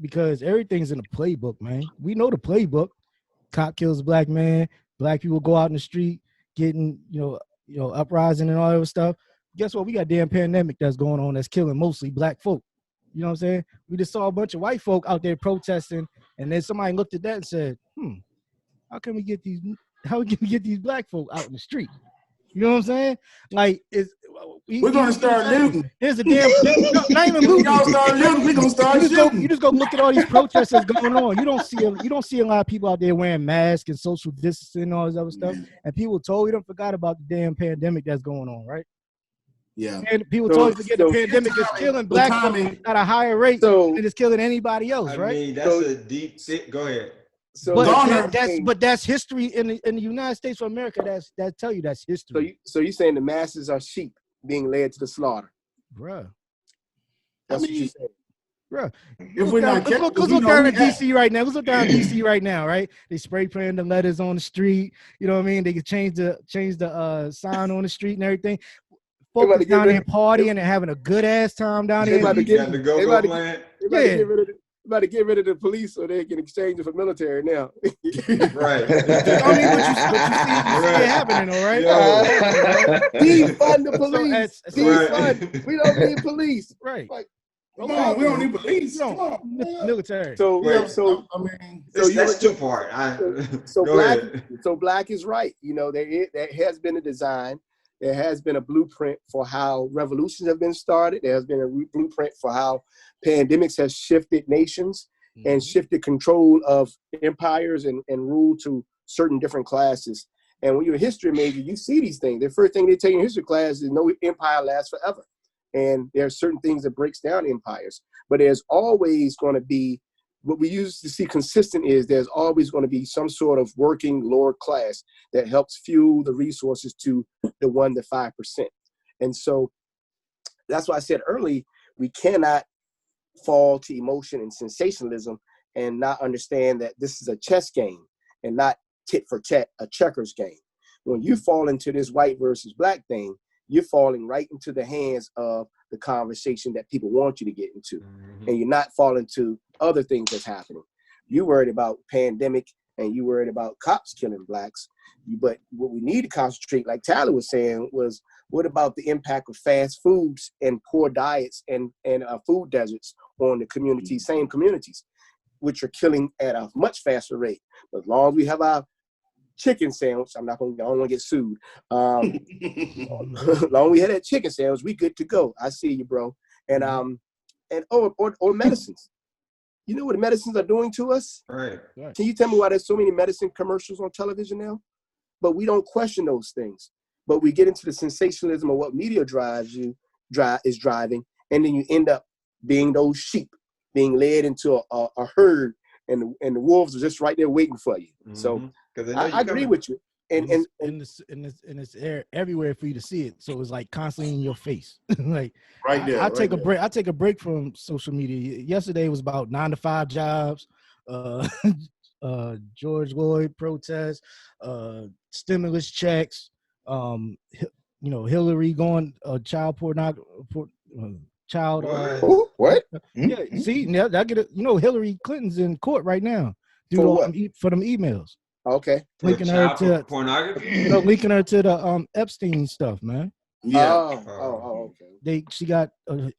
because everything's in the playbook, man. We know the playbook. Cop kills a black man. Black people go out in the street, getting uprising and all that stuff. Guess what? We got damn pandemic that's going on that's killing mostly black folk. You know what I'm saying? We just saw a bunch of white folk out there protesting, and then somebody looked at that and said, how can we get these black folk out in the street? You know what I'm saying? Like, we're gonna start looting. Here's a damn not even looting. Y'all start looting. We're gonna start shooting. You just go look at all these protests that's going on. You don't see a lot of people out there wearing masks and social distancing and all this other stuff. And people totally don't forgot about the damn pandemic that's going on, right? Yeah. And people totally forget the pandemic is killing black folk at a higher rate than it's killing anybody else, right? I mean, that's a deep thick. Go ahead. So but that's history in the United States of America. That tell you that's history. So you're saying the masses are sheep being led to the slaughter, bruh? That's what you're saying, bruh. If we're not let's look down in DC right now. Let's look down in DC right now, right? They spray painting the letters on the street. You know what I mean? They can change the sign on the street and everything. Folks down there partying and having a good ass time down there. They about to get rid of the police so they can exchange it for military now. Right. I mean, but you see it happening, all right? Defund the police. Defund. We don't need police. Right. Like, come on, we don't need police. Come on, military. That's two part. So black is right. There has been a design There has been a blueprint for how revolutions have been started. There has been a blueprint for how pandemics have shifted nations and shifted control of empires and rule to certain different classes. And when you're a history major, you see these things. The first thing they tell you in history class is no empire lasts forever. And there are certain things that breaks down empires. But there's always going to be, what we used to see consistent is there's always going to be some sort of working lower class that helps fuel the resources to the 1 to 5%. And so that's why I said early, we cannot fall to emotion and sensationalism and not understand that this is a chess game and not tit for tat, a checkers game. When you fall into this white versus black thing, you're falling right into the hands of the conversation that people want you to get into. And you're not falling to other things that's happening. You worried about pandemic and you worried about cops killing blacks. But what we need to concentrate, like Tyler was saying, was what about the impact of fast foods and poor diets and food deserts on the community, same communities, which are killing at a much faster rate. But as long as we have our chicken sandwich, I don't want to get sued. As long as we had that chicken sandwich, we good to go. I see you, bro. And or medicines. You know what the medicines are doing to us? Right. Can you tell me why there's so many medicine commercials on television now? But we don't question those things. But we get into the sensationalism of what media is driving, and then you end up being those sheep, being led into a herd, and the wolves are just right there waiting for you. So I agree with you. And it's air everywhere for you to see it. So it's like constantly in your face. Like right there. I take a break. I take a break from social media. Yesterday was about 9 to 5 jobs, George Floyd protests, stimulus checks, Hillary going child pornography. What? Yeah, see, now I get it. Hillary Clinton's in court right now For them emails. Okay. Linking her to pornography. Linking her to the Epstein stuff, man. Yeah. Okay. She got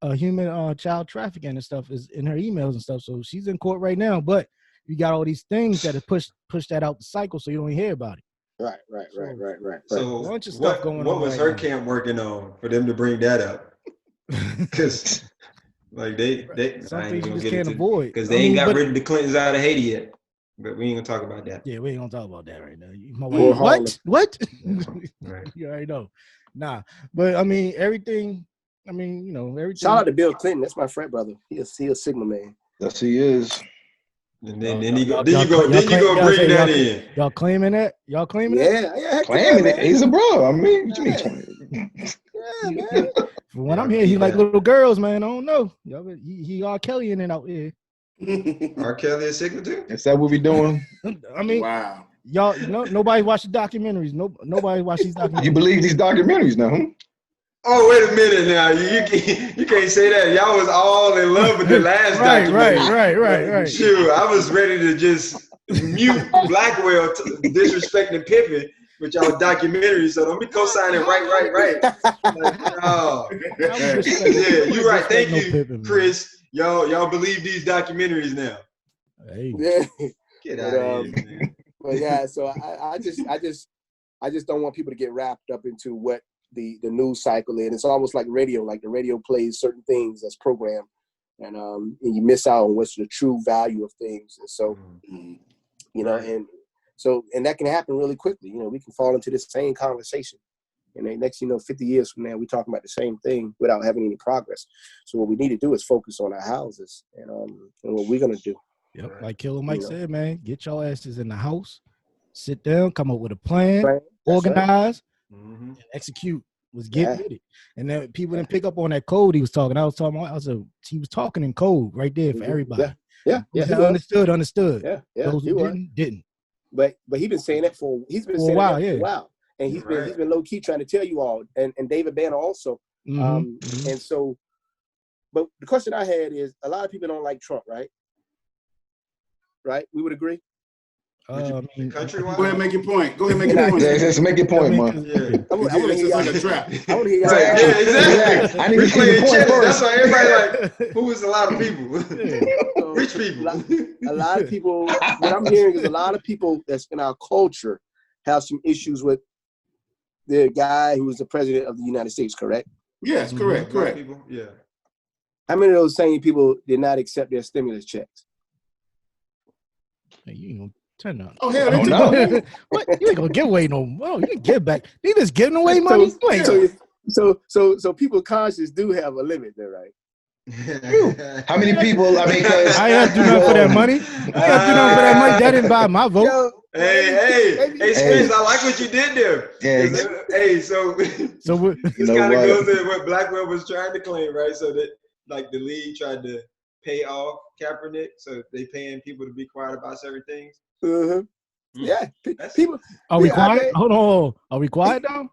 a human child trafficking and stuff is in her emails and stuff. So she's in court right now. But you got all these things that have pushed that out the cycle, so you don't hear about it. Right. So a bunch of stuff going on. What was right her now. camp working on for them to bring that up? Because like they some things you just can't avoid because they ain't got rid of the Clintons out of Haiti yet. But we ain't gonna talk about that. Yeah, we ain't gonna talk about that right now. My wife, what? Right. You already know. Nah, but I mean everything. Everything. Shout out to Bill Clinton. That's my friend, brother. He a Sigma man. Yes, he is. And then you go bring that in. Y'all claiming that? Y'all claiming it? Yeah, claiming it. He's a bro. I mean, what you mean? Yeah, man. From when I'm here, he like little girls, man. I don't know. He R. Kelly in and out here. R. Kelly is Sigma too? Is that what we doing? I mean, wow. Y'all, nobody watch the documentaries. Nobody watch these documentaries. You believe these documentaries now? Huh? Oh, wait a minute now. You can't say that. Y'all was all in love with the last documentary. Right. Shoot, I was ready to just mute Blackwell disrespecting Pippin with y'all documentaries. So don't be co-signing right. Like, no. Yeah, you're right. Thank you, Pippin, Chris. Y'all believe these documentaries now. Hey. Get out of here, man. But yeah, so I just don't want people to get wrapped up into what the news cycle is. It's almost like radio. Like the radio plays certain things as programmed, and you miss out on what's the true value of things. And so, and that can happen really quickly. We can fall into this same conversation, and then next 50 years from now, we're talking about the same thing without having any progress. So what we need to do is focus on our houses and what we're gonna do. Yep, like Killer Mike said, man, get your asses in the house, sit down, come up with a plan, organize, and execute. Get with it. And then people didn't pick up on that code he was talking. He was talking in code right there for everybody. Yeah. Understood. Yeah. Those who didn't. But he's been saying that for a while. And he's been low key trying to tell you all, and David Banner also. And so, but the question I had is, a lot of people don't like Trump, right? Right? We would agree. Country Go ahead and make your point. Let's make your point, man. I want to hear like a trap. I want to hear y'all. Yeah, exactly. I need to see the point first. That's why everybody like, who is a lot of people? Rich people. A lot of people, what I'm hearing is a lot of people that's in our culture have some issues with the guy who was the president of the United States, correct? Yes, correct. People, yeah. How many of those same people did not accept their stimulus checks? Hey, you ain't gonna turn up. Oh hell, no. What? You ain't gonna give away no money. You can give back. They just giving away money. So people conscious do have a limit there, right? How many people? I mean, because I have to do nothing for that money. I have to do nothing for that money. That didn't buy my vote. Yo, Hey, Spence, I like what you did there. Yeah. Hey, so what? this kind of goes to what Blackwell was trying to claim, right? So that like the league tried to pay off Kaepernick, so they paying people to be quiet about certain things. Yeah, people. Are we quiet? Hold on. Are we quiet now?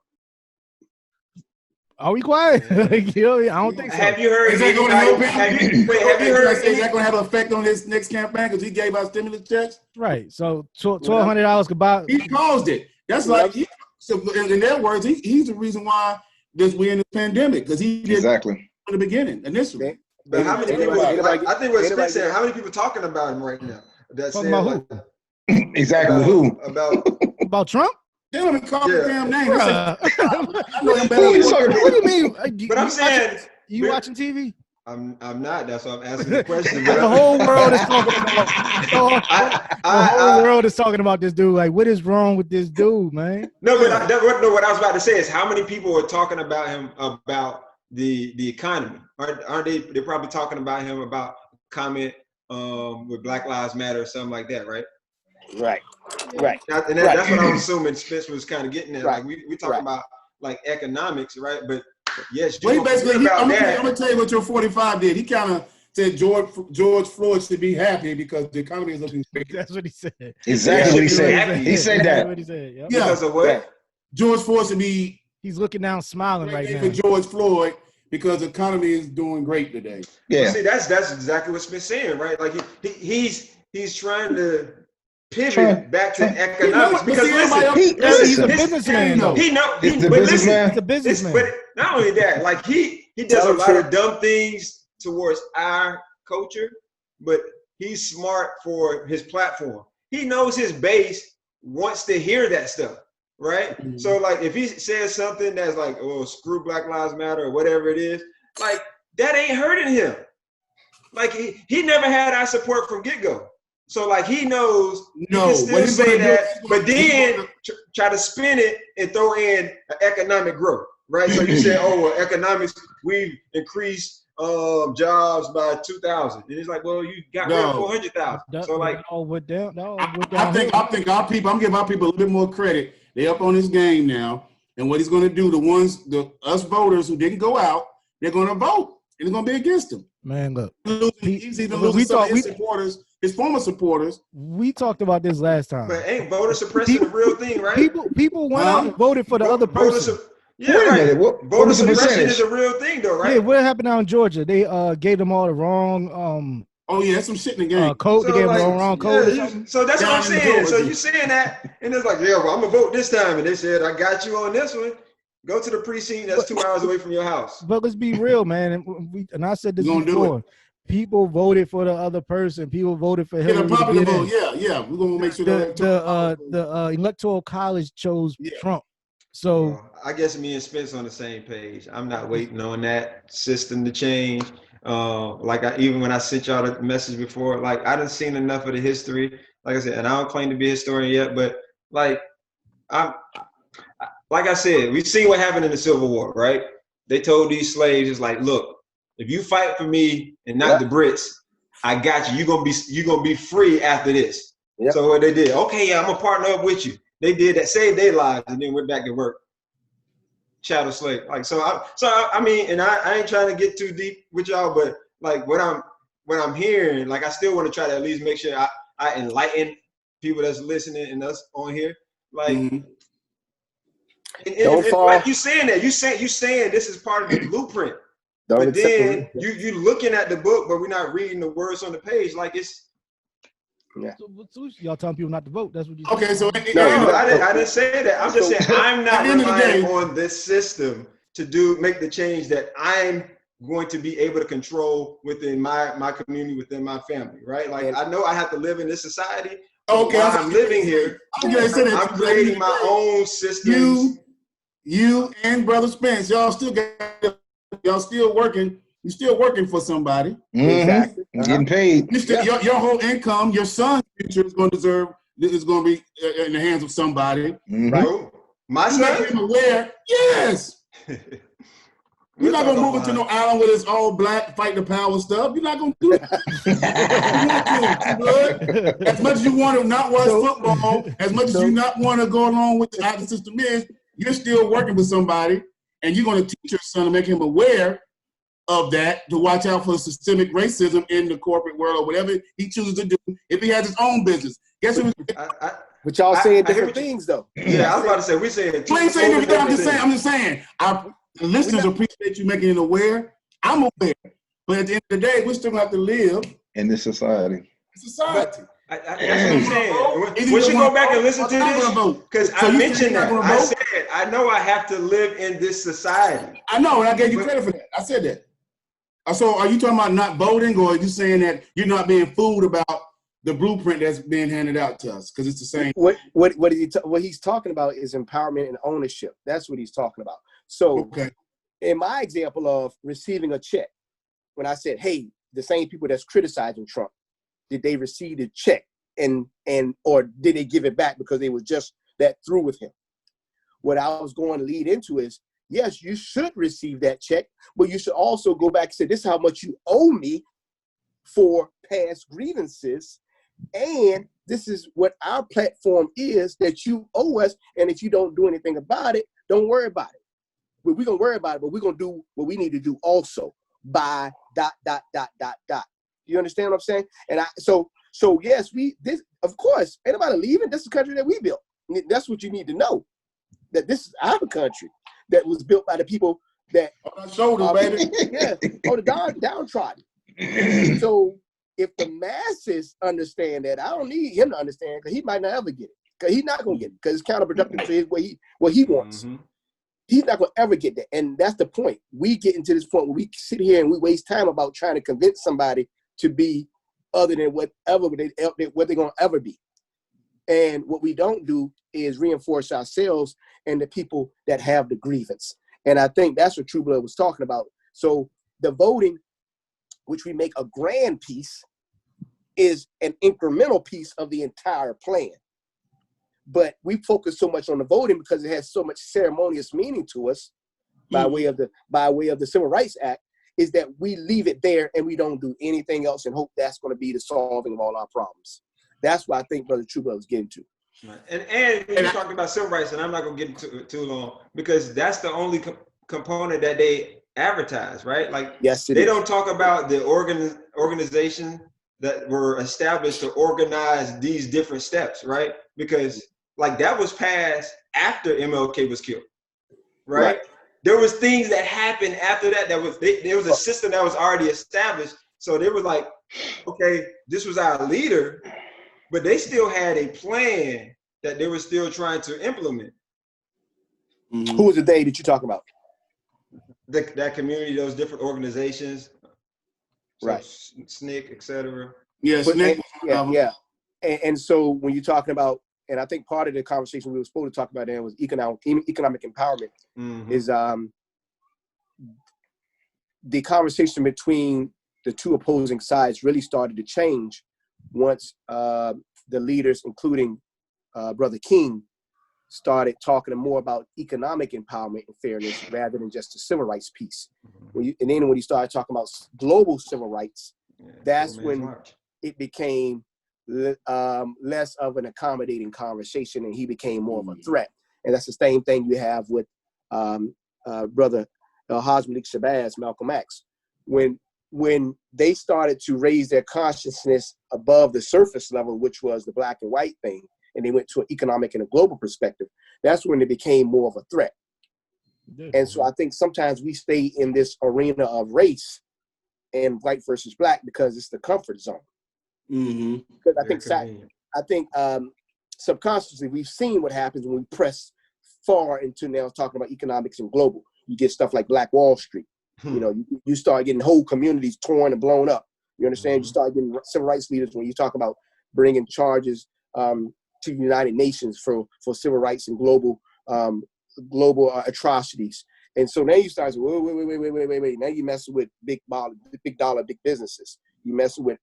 Are we quiet? I don't think so. Have you heard? Is that going to help him? Have you heard? Is that going to have an effect on his next campaign because he gave out stimulus checks? Right. So $1,200 could buy. He caused it. That's like. So in their words, he's the reason why we're in the pandemic because he did exactly from the beginning initially. But how many people? I think what Spence said. How many people talking about him right now? Talking about who? Exactly who? About Trump? They don't even call the damn name. I know him better. What do you mean? But I'm saying, you watching TV? I'm not. That's why I'm asking the question. The whole world is talking about. The whole world is talking about this dude. Like, what is wrong with this dude, man? No, but what I was about to say is how many people are talking about him about the economy? Aren't they? They're probably talking about him about comment with Black Lives Matter or something like that, right? Right. That's what I was assuming Spence was kind of getting at. Like we talking about like economics, right? But yes, well, basically, I'm gonna tell you what your 45 did. He kind of said George Floyd should be happy because the economy is looking great. That's what he said. Exactly what he said. He said that. What he said. Yep. Yeah. Because of what? George Floyd should be. He's looking down, smiling right now. For George Floyd because the economy is doing great today. Yeah. Well, see, that's exactly what Smith's saying, right? Like he's trying to pivot back to economics because he's a businessman. He's a businessman. But not only that, like he does a lot of dumb things towards our culture, but he's smart for his platform. He knows his base wants to hear that stuff, right? Mm-hmm. So like if he says something that's like, oh, screw Black Lives Matter or whatever it is, like that ain't hurting him. Like he never had our support from get-go. So like he knows he can still say that, but then try to spin it and throw in economic growth, right? So you say, oh, well, economics, we've increased jobs by 2,000, and it's like, well, you got rid of 400,000. So like, I think our people. I'm giving our people a little bit more credit. They up on his game now, and what he's going to do, us voters who didn't go out, they're going to vote, and they're going to be against him. Man, look, he's even losing some of his supporters. His former supporters. We talked about this last time. But ain't voter suppression a real thing, right? People went out and voted for the other person. Voter suppression is a real thing, though, right? Yeah, what happened out in Georgia? They gave them all the wrong. Oh yeah, some shit in the game. Code. So they gave them the wrong code. So that's what I'm saying. So you saying that, and it's like, yeah, well, I'm gonna vote this time, and they said, I got you on this one. Go to the precinct that's 2 hours away from your house. But let's be real, man. And I said this before. People voted for the other person. People voted for Hillary. Popular vote. Yeah. We're gonna make sure the electoral college chose Trump. So I guess me and Spence on the same page. I'm not waiting on that system to change. Even when I sent y'all the message before, like I done seen enough of the history. Like I said, and I don't claim to be a historian yet, but like I said, we've seen what happened in the Civil War, right? They told these slaves, it's like, look, if you fight for me and not the Brits, I got you. You're gonna be free after this. Yep. So what they did, okay, yeah, I'm gonna partner up with you. They did that, saved their lives, and then went back to work. Chattel slave. Like I mean, and I ain't trying to get too deep with y'all, but like what I'm hearing, like I still want to try to at least make sure I enlighten people that's listening and us on here. Like, and like you saying that, you saying this is part of the blueprint. But then you looking at the book, but we're not reading the words on the page. Like it's So y'all telling people not to vote. That's what you. Okay, so I didn't say that. I'm just saying I'm not relying on this system to make the change that I'm going to be able to control within my community, within my family, right? Like I know I have to live in this society. Okay, I'm living here. I'm creating my own systems. you and Brother Spence, y'all still working. You're still working for somebody. Exactly. Getting paid. Your whole income, your son's future is going to be in the hands of somebody. Right? My son? Make him aware. Yes. You're not gonna move into no island with this all black fight the power stuff. You're not gonna do it. As much as you want to not watch football, as much as you not want to go along with how the system is, you're still working with somebody, and you're gonna teach your son to make him aware of that, to watch out for systemic racism in the corporate world or whatever he chooses to do. If he has his own business, guess who? But y'all saying different things, though. Yeah, I was about to say, we're saying. You ain't saying different things. I'm just saying. The listeners appreciate you making it aware. I'm aware. But at the end of the day, we still have to live in this society. That's what I'm saying. We should go back and listen to this. Because I mentioned that. I said, I know I have to live in this society. I know, and I gave you credit for that. I said that. So are you talking about not voting, or are you saying that you're not being fooled about the blueprint that's being handed out to us? Because it's the same. What he's talking about is empowerment and ownership. That's what he's talking about. So in my example of receiving a check, when I said, hey, the same people that's criticizing Trump, did they receive the check or did they give it back because they were just that through with him? What I was going to lead into is, yes, you should receive that check, but you should also go back and say, this is how much you owe me for past grievances. And this is what our platform is that you owe us. And if you don't do anything about it, don't worry about it. We're going to worry about it, but we're going to do what we need to do also by ... You understand what I'm saying? And so yes, of course, ain't nobody leaving. This is the country that we built. That's what you need to know, that this is our country that was built by the people that on our shoulders, baby. Yeah, on the downtrodden. So if the masses understand that, I don't need him to understand, because he might not ever get it. Because he's not going to get it, because it's counterproductive to what he wants. Mm-hmm. He's not going to ever get that. And that's the point. We get into this point where we sit here and we waste time about trying to convince somebody to be other than what they're going to ever be. And what we don't do is reinforce ourselves and the people that have the grievance. And I think that's what True Blood was talking about. So the voting, which we make a grand piece, is an incremental piece of the entire plan. But we focus so much on the voting because it has so much ceremonious meaning to us by way of the Civil Rights Act, is that we leave it there and we don't do anything else and hope that's going to be the solving of all our problems. That's what I think Brother True Blood was getting to. Right. And when you're talking about civil rights, and I'm not going to get into it too long, because that's the only component that they advertise, right? Like, yes, they don't talk about the organization that were established to organize these different steps, right? Because like that was passed after MLK was killed, right? There was things that happened after that. There was a system that was already established. So they were like, okay, this was our leader, but they still had a plan that they were still trying to implement. Mm-hmm. Who was the they that you talk about? That community, those different organizations, right? SNCC, etc. Yeah, SNCC. Yeah. And so when you're talking about, and I think part of the conversation we were supposed to talk about then was economic empowerment. Mm-hmm. Is the conversation between the two opposing sides really started to change once the leaders, including Brother King, started talking more about economic empowerment and fairness rather than just the civil rights piece. Mm-hmm. And then when he started talking about global civil rights, that's when it became less of an accommodating conversation, and he became more of a threat. And that's the same thing you have with Brother Haj Malik Shabazz, Malcolm X. When they started to raise their consciousness above the surface level, which was the black and white thing, and they went to an economic and a global perspective, that's when it became more of a threat. And so I think sometimes we stay in this arena of race and white versus black because it's the comfort zone. Mm-hmm. Because I think subconsciously we've seen what happens when we press far into now talking about economics and global. You get stuff like Black Wall Street. You know, you start getting whole communities torn and blown up. You understand? You start getting civil rights leaders when you talk about bringing charges to the United Nations for civil rights and global global atrocities. And so now you start saying, wait. Now you messing with big dollar, big businesses. You messing with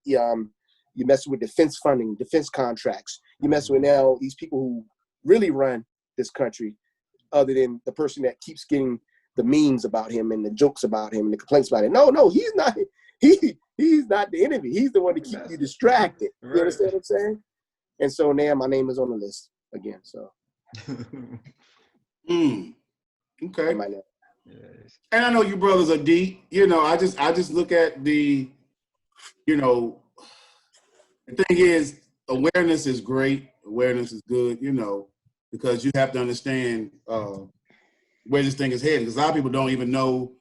defense funding, defense contracts. You messing with now these people who really run this country, other than the person that keeps getting the memes about him and the jokes about him and the complaints about it. No, he's not. He's not the enemy. He's the one to keep you distracted. You understand what I'm saying? And so now my name is on the list again. So. Okay. And I know you brothers are deep. You know, I just look at the, you know, the thing is, awareness is great. Awareness is good, you know, because you have to understand where this thing is headed. Because a lot of people don't even know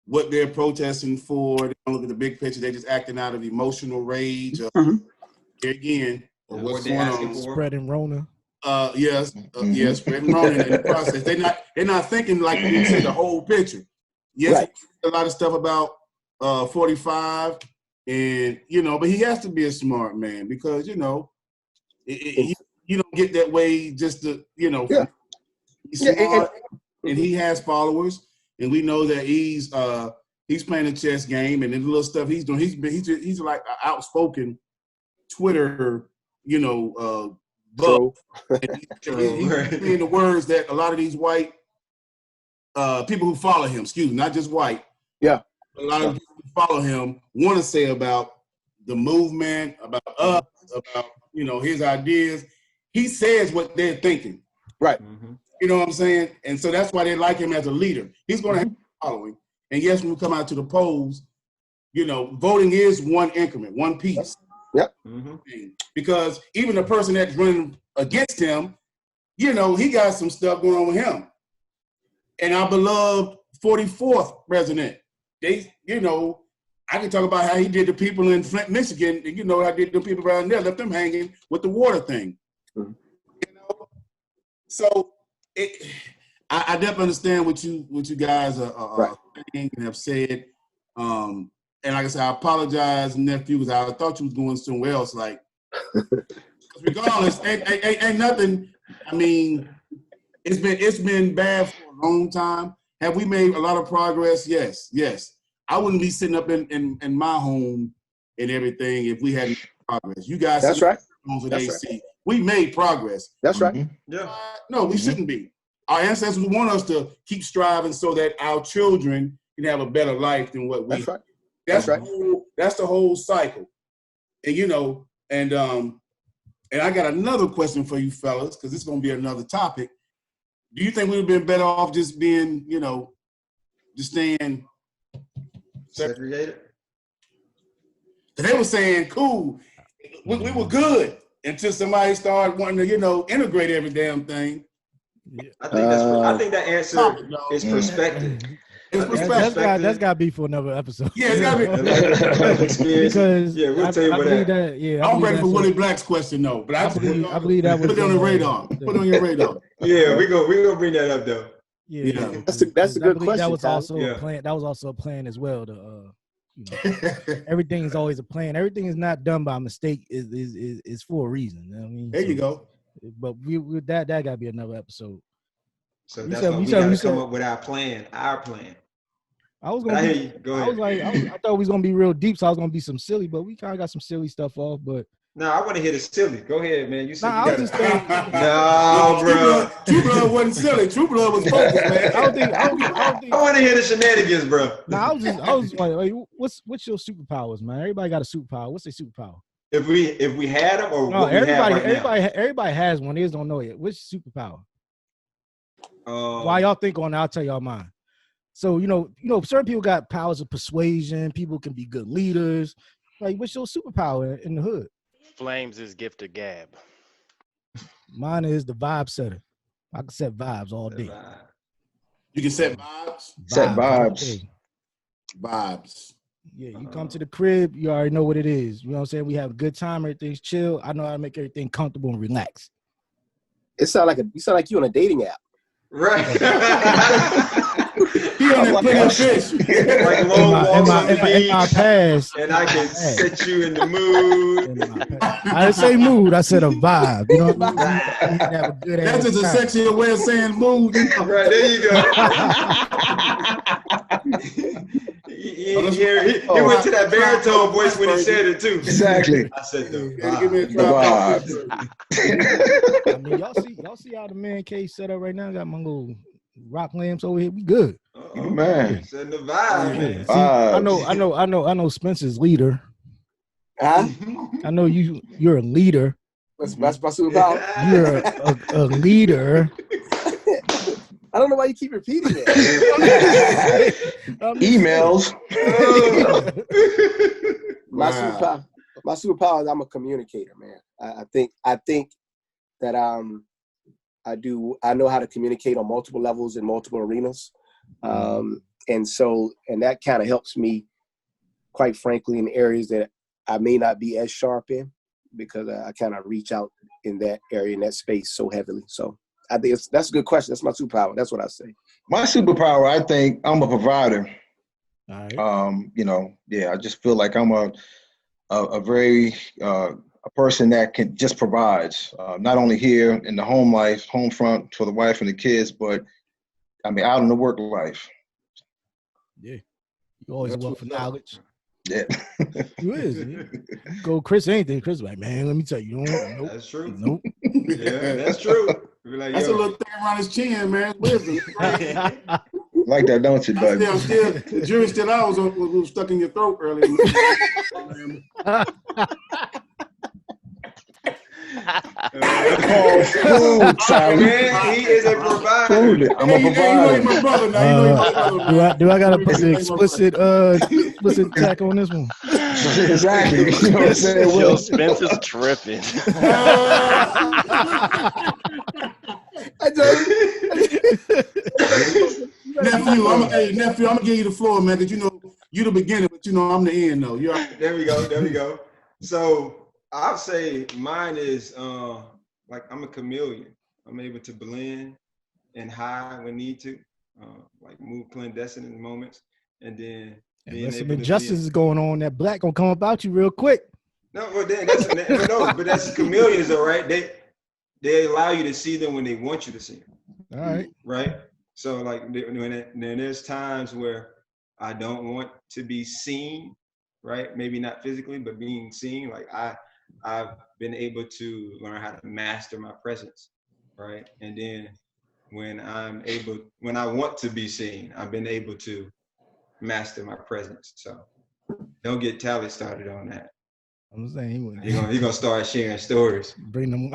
what they're protesting for. They don't look at the big picture. They're just acting out of emotional rage. Again, what's going on? Spreading Rona. Spreading Rona in the process. They're not thinking like you said the whole picture. Yes, a lot of stuff about 45, and you know, but he has to be a smart man because you know, you don't get that way just to you know. He's smart, and he has followers, and we know that he's playing a chess game, and the little stuff he's doing. He's like an outspoken Twitter, you know, bug. He's saying the words that a lot of these white people who follow him, not just white. Yeah. A lot of people who follow him want to say about the movement, about us, about, you know, his ideas. He says what they're thinking. Right. You know what I'm saying? And so that's why they like him as a leader. He's going to have a following. And yes, when we come out to the polls, you know, voting is one increment, one piece. Yep. Because even the person that's running against him, you know, he got some stuff going on with him. And our beloved 44th president, they, you know, I can talk about how he did the people in Flint, Michigan, you know, how he did the people around there, left them hanging with the water thing. You know? So I definitely understand what you guys are saying and have said. And like I said, I apologize, nephew, because I thought you was going somewhere else. Like, regardless, ain't nothing. I mean, it's been bad for a long time. Have we made a lot of progress? Yes. I wouldn't be sitting up in my home and everything if we hadn't made progress. You guys, that's right. We made progress. That's right. Yeah. No, we shouldn't be. Our ancestors want us to keep striving so that our children can have a better life than what we. That's right. That's right. That's the whole cycle. And you know, and I got another question for you fellas, because it's gonna be another topic. Do you think we would have been better off just being, you know, just staying segregated? Because they were saying, cool, we were good until somebody started wanting to, you know, integrate every damn thing. I think that answer is perspective. That's got to be for another episode. Yeah, it's got to be. Because we'll tell you about that. I'm ready for Willie Black's question though, but I believe that was put it on the radar. Put it on your radar. Yeah, we gonna bring that up though. Yeah. That's a good question. That was also a plan. That was also a plan as well. To you know, everything is always a plan. Everything is not done by mistake. Is for a reason. You know what I mean? There you go. But with that got to be another episode. So that's why we got to come up with our plan. I was gonna. I thought we was gonna be real deep, so I was gonna be some silly, but we kind of got some silly stuff off. But no, I want to hear the silly. Go ahead, man. You said I was just saying. No, bro. True Blood wasn't silly. True Blood was focused, man. I don't think. I want to hear the shenanigans, bro. No, I was like, what's your superpowers, man? Everybody got a superpower. What's their superpower? If we had them, or no, everybody has one. They just don't know it. What's your superpower? While y'all think on it, I'll tell y'all mine. So, you know, certain people got powers of persuasion. People can be good leaders. Like, what's your superpower in the hood? Flames is gift of gab. Mine is the vibe setter. I can set vibes all day. You can set vibes? Set vibes. Vibes. Yeah, you come to the crib, you already know what it is. You know what I'm saying? We have a good time, everything's chill. I know how to make everything comfortable and relaxed. You sound like you on a dating app. Right. He on that plenty of fish. Like long walks on the beach. In my past. And I can set you in the mood. I didn't say mood. I said a vibe. You know what I mean? Have a good That's just a sexual way of saying mood. You know? Right, there you go. He went to that baritone voice when he said it too. Exactly. I said the vibe. I mean, y'all see how the man cave set up right now? Got my little rock lamps over here. We good. Oh man. Said the vibe. See, I know Spencer's leader. Huh? I know you're a leader. That's my superpower. You're a leader. I don't know why you keep repeating it. Emails. My superpower is I'm a communicator, man. I think that I know how to communicate on multiple levels in multiple arenas. And that kind of helps me, quite frankly, in areas that I may not be as sharp in, because I kind of reach out in that area, in that space so heavily. So I think that's a good question. That's my superpower. That's what I say. My superpower, I think I'm a provider. All right. I just feel like I'm a very a person that can just provides, not only here in the home front for the wife and the kids, but I mean out in the work life. Yeah, you always want for knowledge. Yeah, you is. You go Chris anything. Chris like, man, let me tell you. Nope. That's true. Nope. Yeah, that's true. Like, that's a little thing around his chin, man. Wisdom. Like that, don't you, buddy? The jury still out was stuck in your throat earlier. Food, man. He is a provider. I'm a provider. You know my brother now. Do I gotta put the explicit tag on this one? Exactly. You know what I'm saying? Yo, Spencer's tripping. Nephew, I'm gonna give you the floor, man, because you know you the beginning, but you know I'm the end, though. There we go. So I'll say mine is like I'm a chameleon. I'm able to blend and hide when need to, like move clandestine in moments, and then unless some injustice is going on, that black gonna come about you real quick. No, well then that's chameleons, though, right? They allow you to see them when they want you to see them. All right. Right. So like when there's times where I don't want to be seen, right? Maybe not physically, but being seen. Like I've been able to learn how to master my presence, right? And then when I want to be seen, I've been able to master my presence. So don't get Tally started on that. I'm saying he's gonna start sharing stories. Bring them.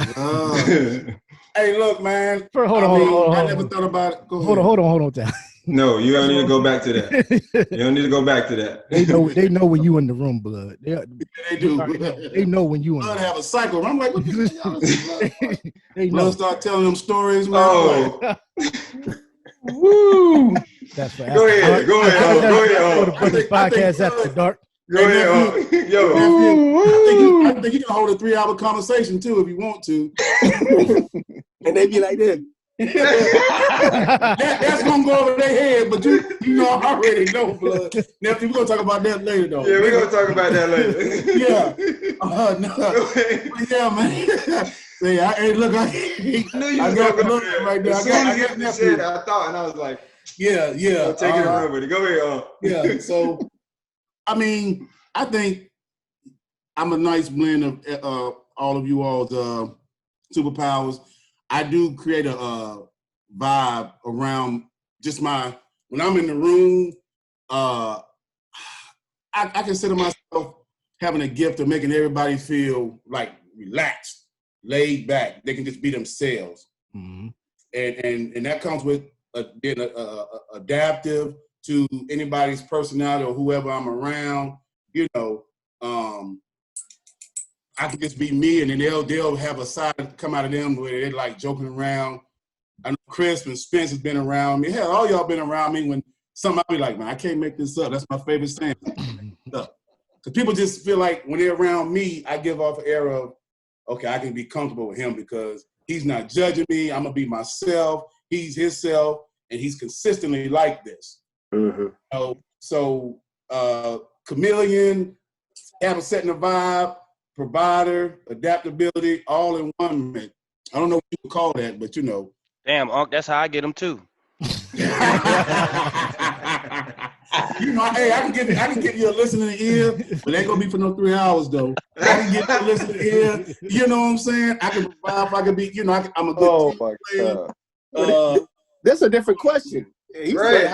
Hey, look, man. Hold on. I never thought about it. Hold on, Tally. No, you don't need to go back to that. You don't need to go back to that. They know when you in the room, blood. They do. They know when you in. Blood have a cycle. I'm like, what the they blood know. start telling them stories, man. Oh. Woo! That's for go ahead. Go ahead. The podcast after dark. Go ahead. Yo. I think you can hold a 3-hour conversation too if you want to. And they be like this. That's gonna go over their head, but you know I already know, blood. Nephew, we're gonna talk about that later, though. Yeah, we're gonna talk about that later. Yeah. No. Yeah, man. See, hey, look, I got the look right there. I got nephew. I thought, and I was like, yeah. Take it around with it. Go ahead. Yeah. So, I mean, I think I'm a nice blend of all of you all's superpowers. I do create a vibe around just when I'm in the room, I consider myself having a gift of making everybody feel like relaxed, laid back. They can just be themselves. Mm-hmm. And that comes with being adaptive to anybody's personality or whoever I'm around. You know, I can just be me, and then they'll have a side come out of them where they're like joking around. I know Chris and Spence has been around me. Hell, all y'all been around me when something I'll be like, man, I can't make this up. That's my favorite saying. Because people just feel like when they're around me, I give off an air of, okay, I can be comfortable with him because he's not judging me. I'm gonna be myself. He's himself, and he's consistently like this. Mm-hmm. So chameleon, have a setting a vibe, provider, adaptability, all in one man. I don't know what you would call that, but you know. Damn, Unc, that's how I get them too. You know, hey, I can give you a listening ear, but it ain't gonna be for no 3 hours though. I can give you a listening ear. You know what I'm saying? I can provide. I can be. You know, I'm a good team player. That's a different question. He said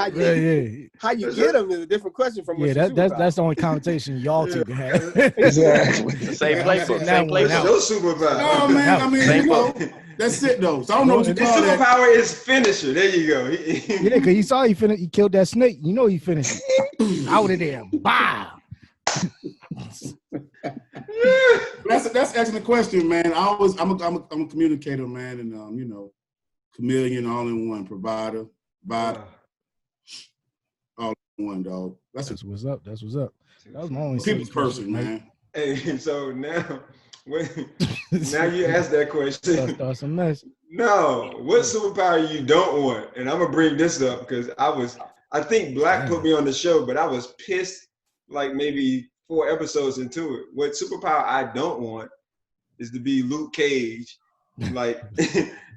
how you get them is a different question from that's the only conversation y'all two can have. Exactly. Same playbook. Same playbook. No superpower. No, man. I mean, you know, that's it though. So I don't know what you call that. Superpower is finisher. There you go. Yeah, because he saw he killed that snake. You know he finished it. Out of there. Bah. That's an excellent question, man. I'm a communicator, man, and you know, chameleon, all in one, provider, all in one, dog. That's what's up. That's what's up. That was my only people's person, man. Hey, so now you ask that question. Start some mess. No, what superpower you don't want? And I'm gonna bring this up because I think Black put me on the show, but I was pissed like maybe 4 episodes into it. What superpower I don't want is to be Luke Cage. Like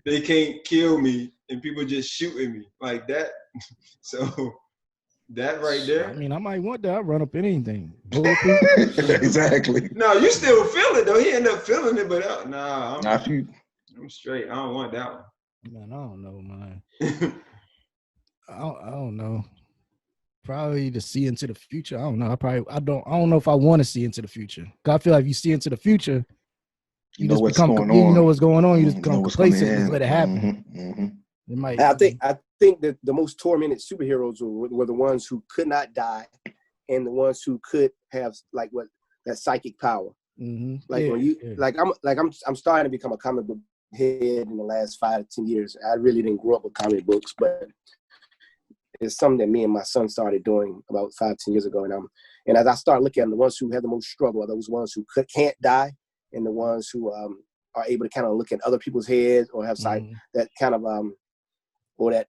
they can't kill me and people just shooting me like that. So that right there. I mean, I might want that. I'll run up anything. Exactly. No, you still feel it though. He ended up feeling it, but I'm straight. I don't want that one. Man, I don't know, man. I don't know. Probably to see into the future. I don't know. I don't know if I want to see into the future. Cause I feel like if you see into the future, you know what's going on. You know what's going on. You just become complacent and let it happen. It might. I think that the most tormented superheroes were the ones who could not die, and the ones who could have that psychic power. I'm starting to become a comic book head in the last 5 to 10 years. I really didn't grow up with comic books, but it's something that me and my son started doing about 5, 10 years ago. And as I start looking at the ones who have the most struggle are those ones who can't die, and the ones who are able to kind of look in other people's heads or have that kind of or that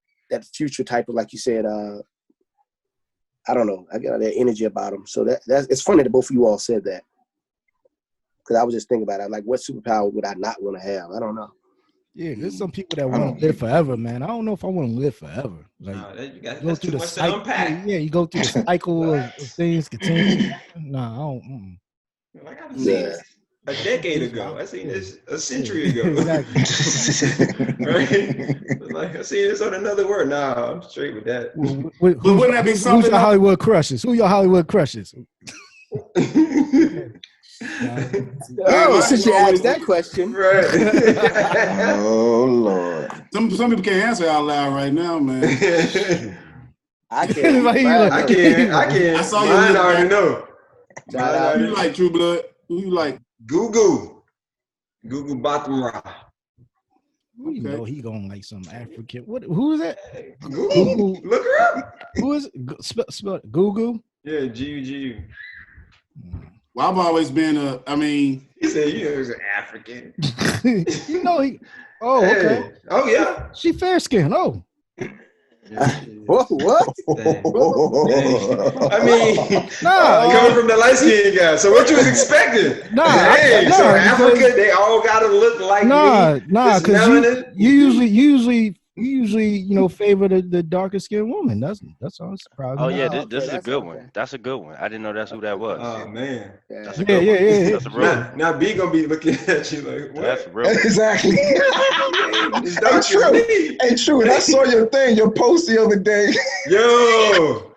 future type of, like you said, I don't know, I got that energy about them. So that's it's funny that both of you all said that, because I was just thinking about it. Like, what superpower would I not want to have? I don't know. Yeah, there's some people that want to live forever, man. I don't know if I want to live forever. Like, that's too much to unpack. Yeah, you go through the cycle of things continue. Nah, I don't. Like, I've seen this a decade ago. I seen this a century ago. Exactly. Right? Like, I seen this on another word. Nah, I'm straight with that. Wouldn't that be something? Who's your Hollywood crushes? Who your Hollywood crushes? Since you asked that question, right? Oh Lord! Some people can't answer out loud right now, man. I can't. I can. I saw you already know. Who you like, True Blood? Who you like? Gugu Bottom Rock. You know he gonna like some African. Who is that? Gugu. Look her up. Who is it? Spell Gugu? Yeah, G-U-G-U. Well, I've always been he said you was an African. You know he. Oh, okay. Hey. Oh yeah. She fair skin. Oh. What? I mean, coming from the light skinned guy. So what you was expecting? So Africa, they all gotta look like me. Because you usually favor the darker skinned woman. That's all. Probably. Oh yeah, this is a good one. That's a good one. I didn't know that's who that was. Oh man. That's a good one. That's a real one. Now B gonna be looking at you like, what? That's real. Exactly. It's true. Ain't true. And I saw your thing, your post the other day. Yo.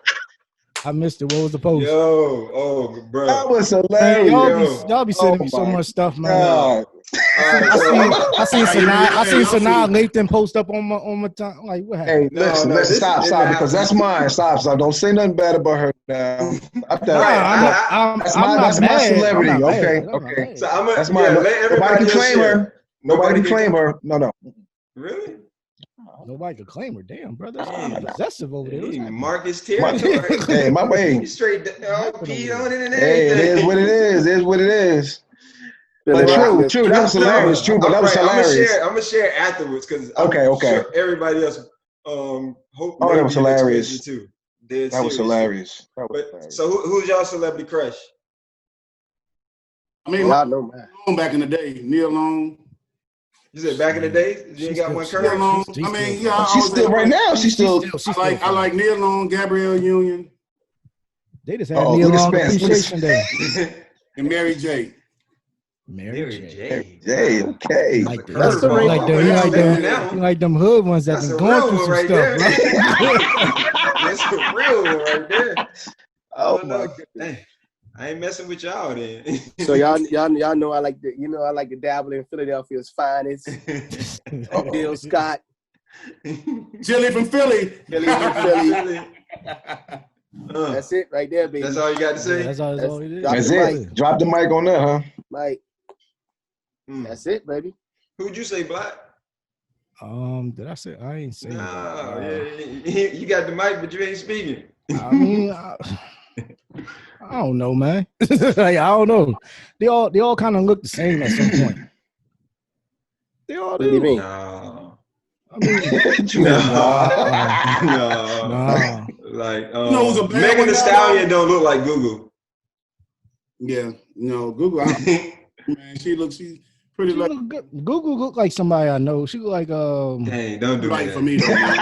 I missed it. What was the post? Yo, bro. That was hilarious. Y'all be sending me so much stuff, man. I seen Sanaa Lathan post up on my time. Like, what happened? Hey, listen, stop, because that's mine. Stop. Don't say nothing bad about her now. That's my celebrity. Okay. So that's mine. Nobody can claim her. Nobody can claim her. No. Really? Nobody could claim her. Damn, brother. That's possessive over there. Marcus territory. Hey, my way. Straight pee on it and everything. Hey, it is what it is. It is what it is. But true. That was hilarious. True, but that was hilarious. I'm gonna share afterwards because okay. Sure everybody else that was hilarious too. dead That was serious. hilarious. That was But hilarious. so who's y'all celebrity crush? I mean, Y'all know mine. back in the day, Neil Long. You said back in the day, you ain't got one Neil current. Long. She's I mean, still yeah, She's still right now. She's still. I like Neil Long, Gabrielle Union, They just had Neil Long Appreciation Day. and Mary J. Mary J. Jay, okay. Like the, That's the you like them, you like them hood ones that That's been a going real through one some right stuff, there. right? That's a real one right there. Oh Oh, my no. goodness. Dang. I ain't messing with y'all then. So y'all know I like to dabble in Philadelphia's finest. Bill Scott, Chili from Philly. Philly. That's it right there, baby. That's all you got to say? Yeah, that's all it is. That's it. Drop the mic on that, huh? Mike. That's it, baby. Who'd you say, Black? Did I say I ain't saying No, you got the mic, but you ain't speaking. I mean, I don't know, man. Like, I don't know. They all kind of look the same at some point. They all do. What do you mean? No. I mean, no. Like, who's a bad Megan one Thee now, Stallion though? don't look like Google. Yeah, Google. Man, she's pretty like. Google look like somebody I know. She look like Dang, don't do right that. for me though. He's like,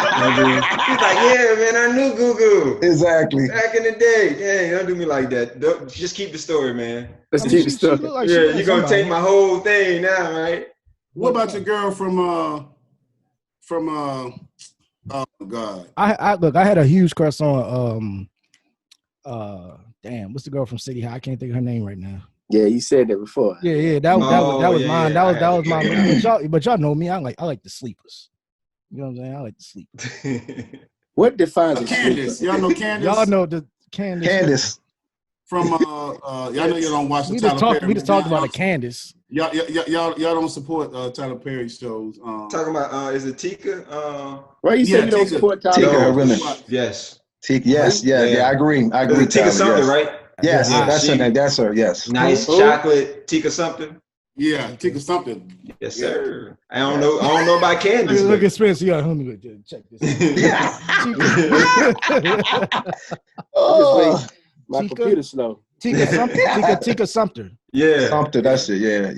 yeah, man, I knew Google. Exactly. Back in the day. Dang, don't do me like that. Just keep the story, man. Let's keep the story. You're gonna take my whole thing now, right? What about your girl from oh God. I had a huge crush on damn, what's the girl from City High? I can't think of her name right now. Yeah, you said that before. Yeah, that was mine. That was my but y'all know me. I like the sleepers. You know what I'm saying? I like the sleepers. What defines Candace? Y'all know Candace? Y'all know the Candace. From y'all know you don't watch the We Tyler Perry. We just talked about a Candace. Y'all don't support Tyler Perry shows. Talking about is it Tika? Why you say you don't support Tyler? Tika, really? Yes. Tika, yes, yeah, I agree. Tika something, right? Yes, that's her. Yes. Nice chocolate Tika something. Yeah, Tika something. Yes, sir. I don't know about Candace. Look at Spence. You got let me check this. Oh, my computer's slow. Tika something. Tika Sumter. Yeah. Sumter, that's it. Yeah.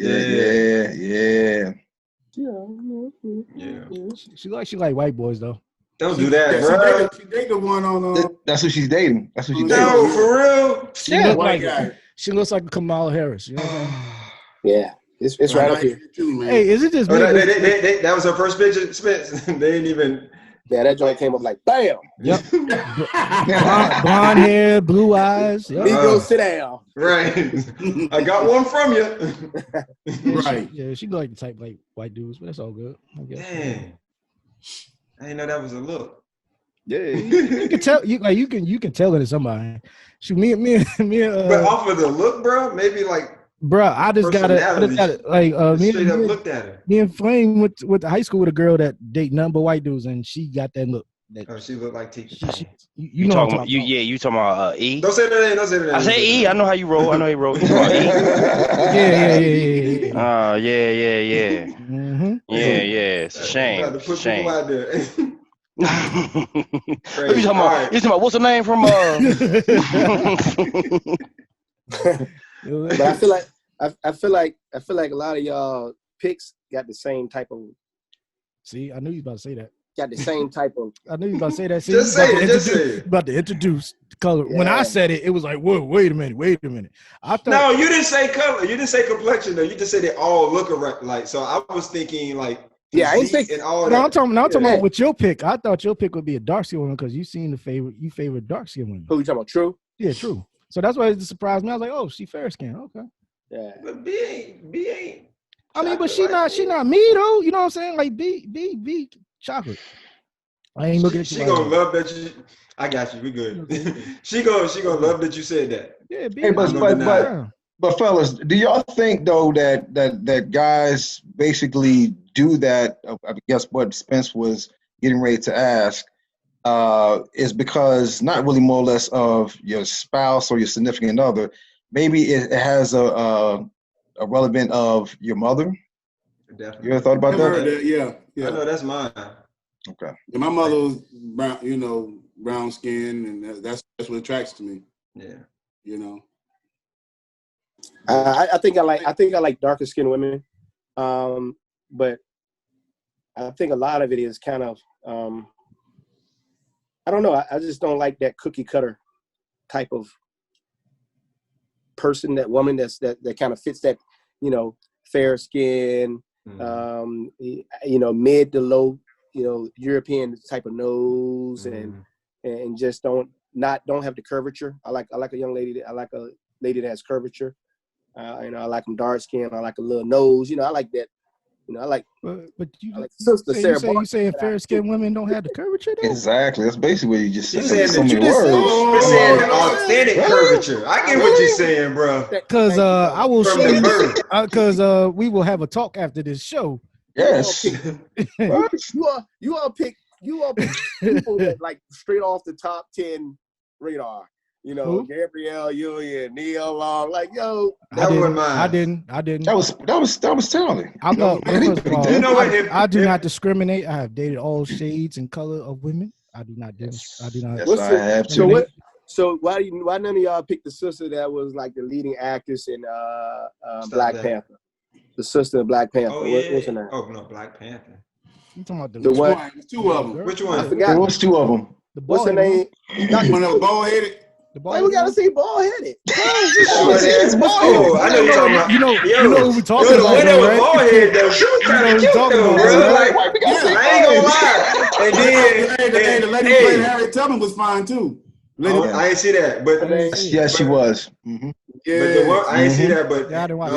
She like white boys though. Don't do that, bro. She dated the one on. That's who she's dating. That's who she's dating. No, for real. She looks like Kamala Harris. You know? Yeah, it's right up here. Hey, is it just me? That was her first picture, Spence. They ain't even. Yeah, that joint came up like bam. Yep. Blonde hair, blue eyes. Yep. Negro, sit down. Right. I got one from you. Right. She like the type like white dudes, but that's all good. I guess. Damn. I didn't know that was a look. Yeah. You can tell you can tell it to somebody. Me. But off of the look, bro, maybe like. Bro, I just got it. Like straight up looked at her. Me and Flame went to high school with a girl that date nothing but white dudes, and she got that look. She looked like Tika. You know talking about you talking about E? Don't say that name. Don't say that name. I say E. I know how you roll. I know you roll. You Yeah. Yeah. Mm-hmm. Yeah. It's a shame. To put people out there. You talking about what's the name from But I feel like a lot of y'all picks got the same type of. See, I knew you was about to say that. Got the same type of. I knew you was about to say that. See, just say it. About to introduce the color. Yeah. When I said it, it was like, whoa, wait a minute. I thought. No, you didn't say color. You didn't say complexion though. You just said they all look like. So I was thinking like. Yeah, I ain't saying. I'm talking about with your pick. I thought your pick would be a dark skin woman because you favor dark skin women. Who you talking about? True. Yeah, true. So that's why it surprised me. I was like, oh, she fair skin. Okay. Yeah. But B ain't. I mean, but she not me though. You know what I'm saying? Like B chocolate. I ain't looking at you. She gonna love that you. I got you. We good. she gonna love that you said that. Yeah, B. Hey, but fellas, do y'all think though that guys basically do that? I guess what Spence was getting ready to ask. Is because not really more or less of your spouse or your significant other. Maybe it has a relevant of your mother. Definitely. You ever thought about that? Yeah. I know that's mine. Okay. And my mother was, brown skin, and that's what attracts to me. Yeah. You know. I think I like darker skinned women, but I think a lot of it is kind of I don't know. I just don't like that cookie cutter type of person, that woman that kind of fits that, you know, fair skin, you know, mid to low, you know, European type of nose, and just don't have the curvature. I like a young lady. I like a lady that has curvature. You know, I like them dark skin. I like a little nose. You know, I like that. You know, I like. But you, like you saying fair skinned women don't have the curvature though? Exactly. That's basically what you just said. Saying So that many you words. You're saying the authentic curvature. I get what you're saying, bro. Because I will From show the you. birth. Because we will have a talk after this show. Yes. You all pick people that like straight off the top 10 radar. You know, Who? Gabrielle Union, Neil Long, like yo. That wasn't mine. I didn't. That was talented. I'm not. First of all, You know what? I do not discriminate. I have dated all shades and color of women. I do not. I do not. Yes, I have too. So why none of y'all pick the sister that was like the leading actress in Black Panther? The sister of Black Panther. Oh, yeah. What's her name? Oh no, Black Panther. You talking about the one? There's two of them. Which one? I forgot. There was two of them. What's her name? One of them bald headed. Why we gotta say bald headed? Oh, I know you're talking about. You know who we talking about, Yo, the right? bald head though. She was kind of cute though, bro. Like, I ain't gonna lie. And then, the lady who played Harriet Tubman was fine too. I ain't see that, but yes, she was. But the one, I ain't see that, but Yeah, I didn't watch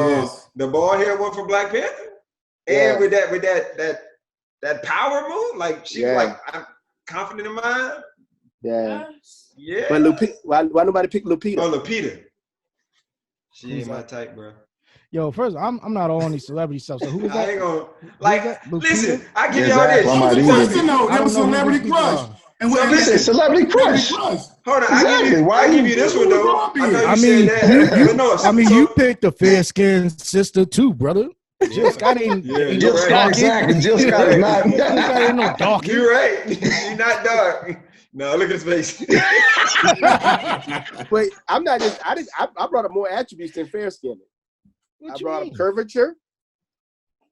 the bald hair one from Black Panther, and with that power move, like she was like, I'm confident in mine. Yeah. Yeah. But why nobody pick Lupita? Oh, Lupita. She ain't my type, bro. Yo, first, I'm not on any celebrity stuff. So who was that? I ain't gonna like. Listen, I give Exactly. y'all this. Listen, though, there was celebrity crush. And So when listen, celebrity crush. Hold on, I give you this one though. I mean, you picked a fair skinned sister too, brother. Jill Scott ain't. Jill Scott, exactly. Jill Scott is not. Jill Scott ain't no dark. You're right. You're not dark. No, look at his face. Wait, I'm not just. I brought up more attributes than fair skin. I brought up curvature.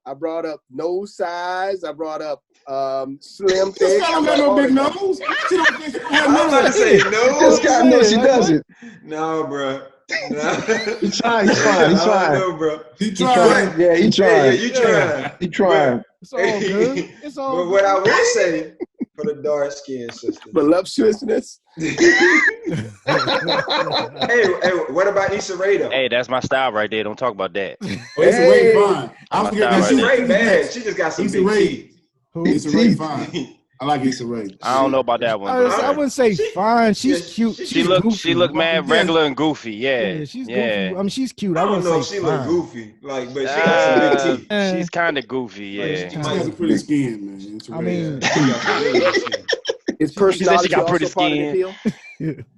I brought up nose size. I brought up slim thick. She don't got no big nose. She don't think she don't have I'm about to say no. Jill Scott knows she doesn't. No, bro. No. He's fine. He's fine. He's fine. No, bro. He tried. Yeah, he tried. Yeah, you trying. He tried. It's all good. It's all But good. what I will say for the dark skinned sisters. Voluptuousness. Hey, what about Issa Rae though? Hey, that's my style right there. Don't talk about that. Oh, Issa Rae fine. I forget that Issa Rae bad. She just got some Issa big Rae. teeth. Issa Rae fine. I like Issa Rae. I don't know about that one. I wouldn't say fine. She's cute. She look mad regular and goofy. Yeah, she's goofy. I mean, she's cute. I don't know if she look goofy, like, but she got some big teeth. She's kind of goofy. Yeah, She has a pretty skin, man. I mean, Is personality got pretty also part of the skin. appeal?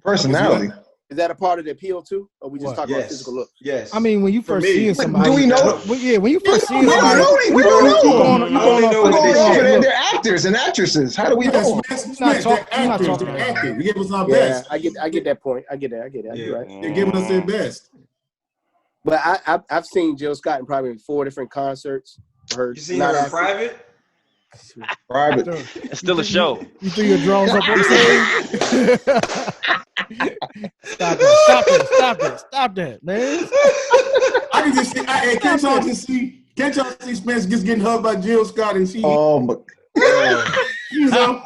Personality. Is that a part of the appeal too, or we just talk about physical look? Yes. I mean, when you first seeing somebody, do we know? When you first seeing We somebody, don't know. We're They're actors and actresses. How do we know? not talking. They give us our Yeah, best. I get that point. I get that. You're right. They're giving us their best. But I've seen Jill Scott in probably 4 different concerts. You seen her in private? Private. It's still a show. You threw your drones up on stage. Stop that, man. I can just see. Hey, can't y'all see Spence just getting hugged by Jill Scott and she? Oh my. You know.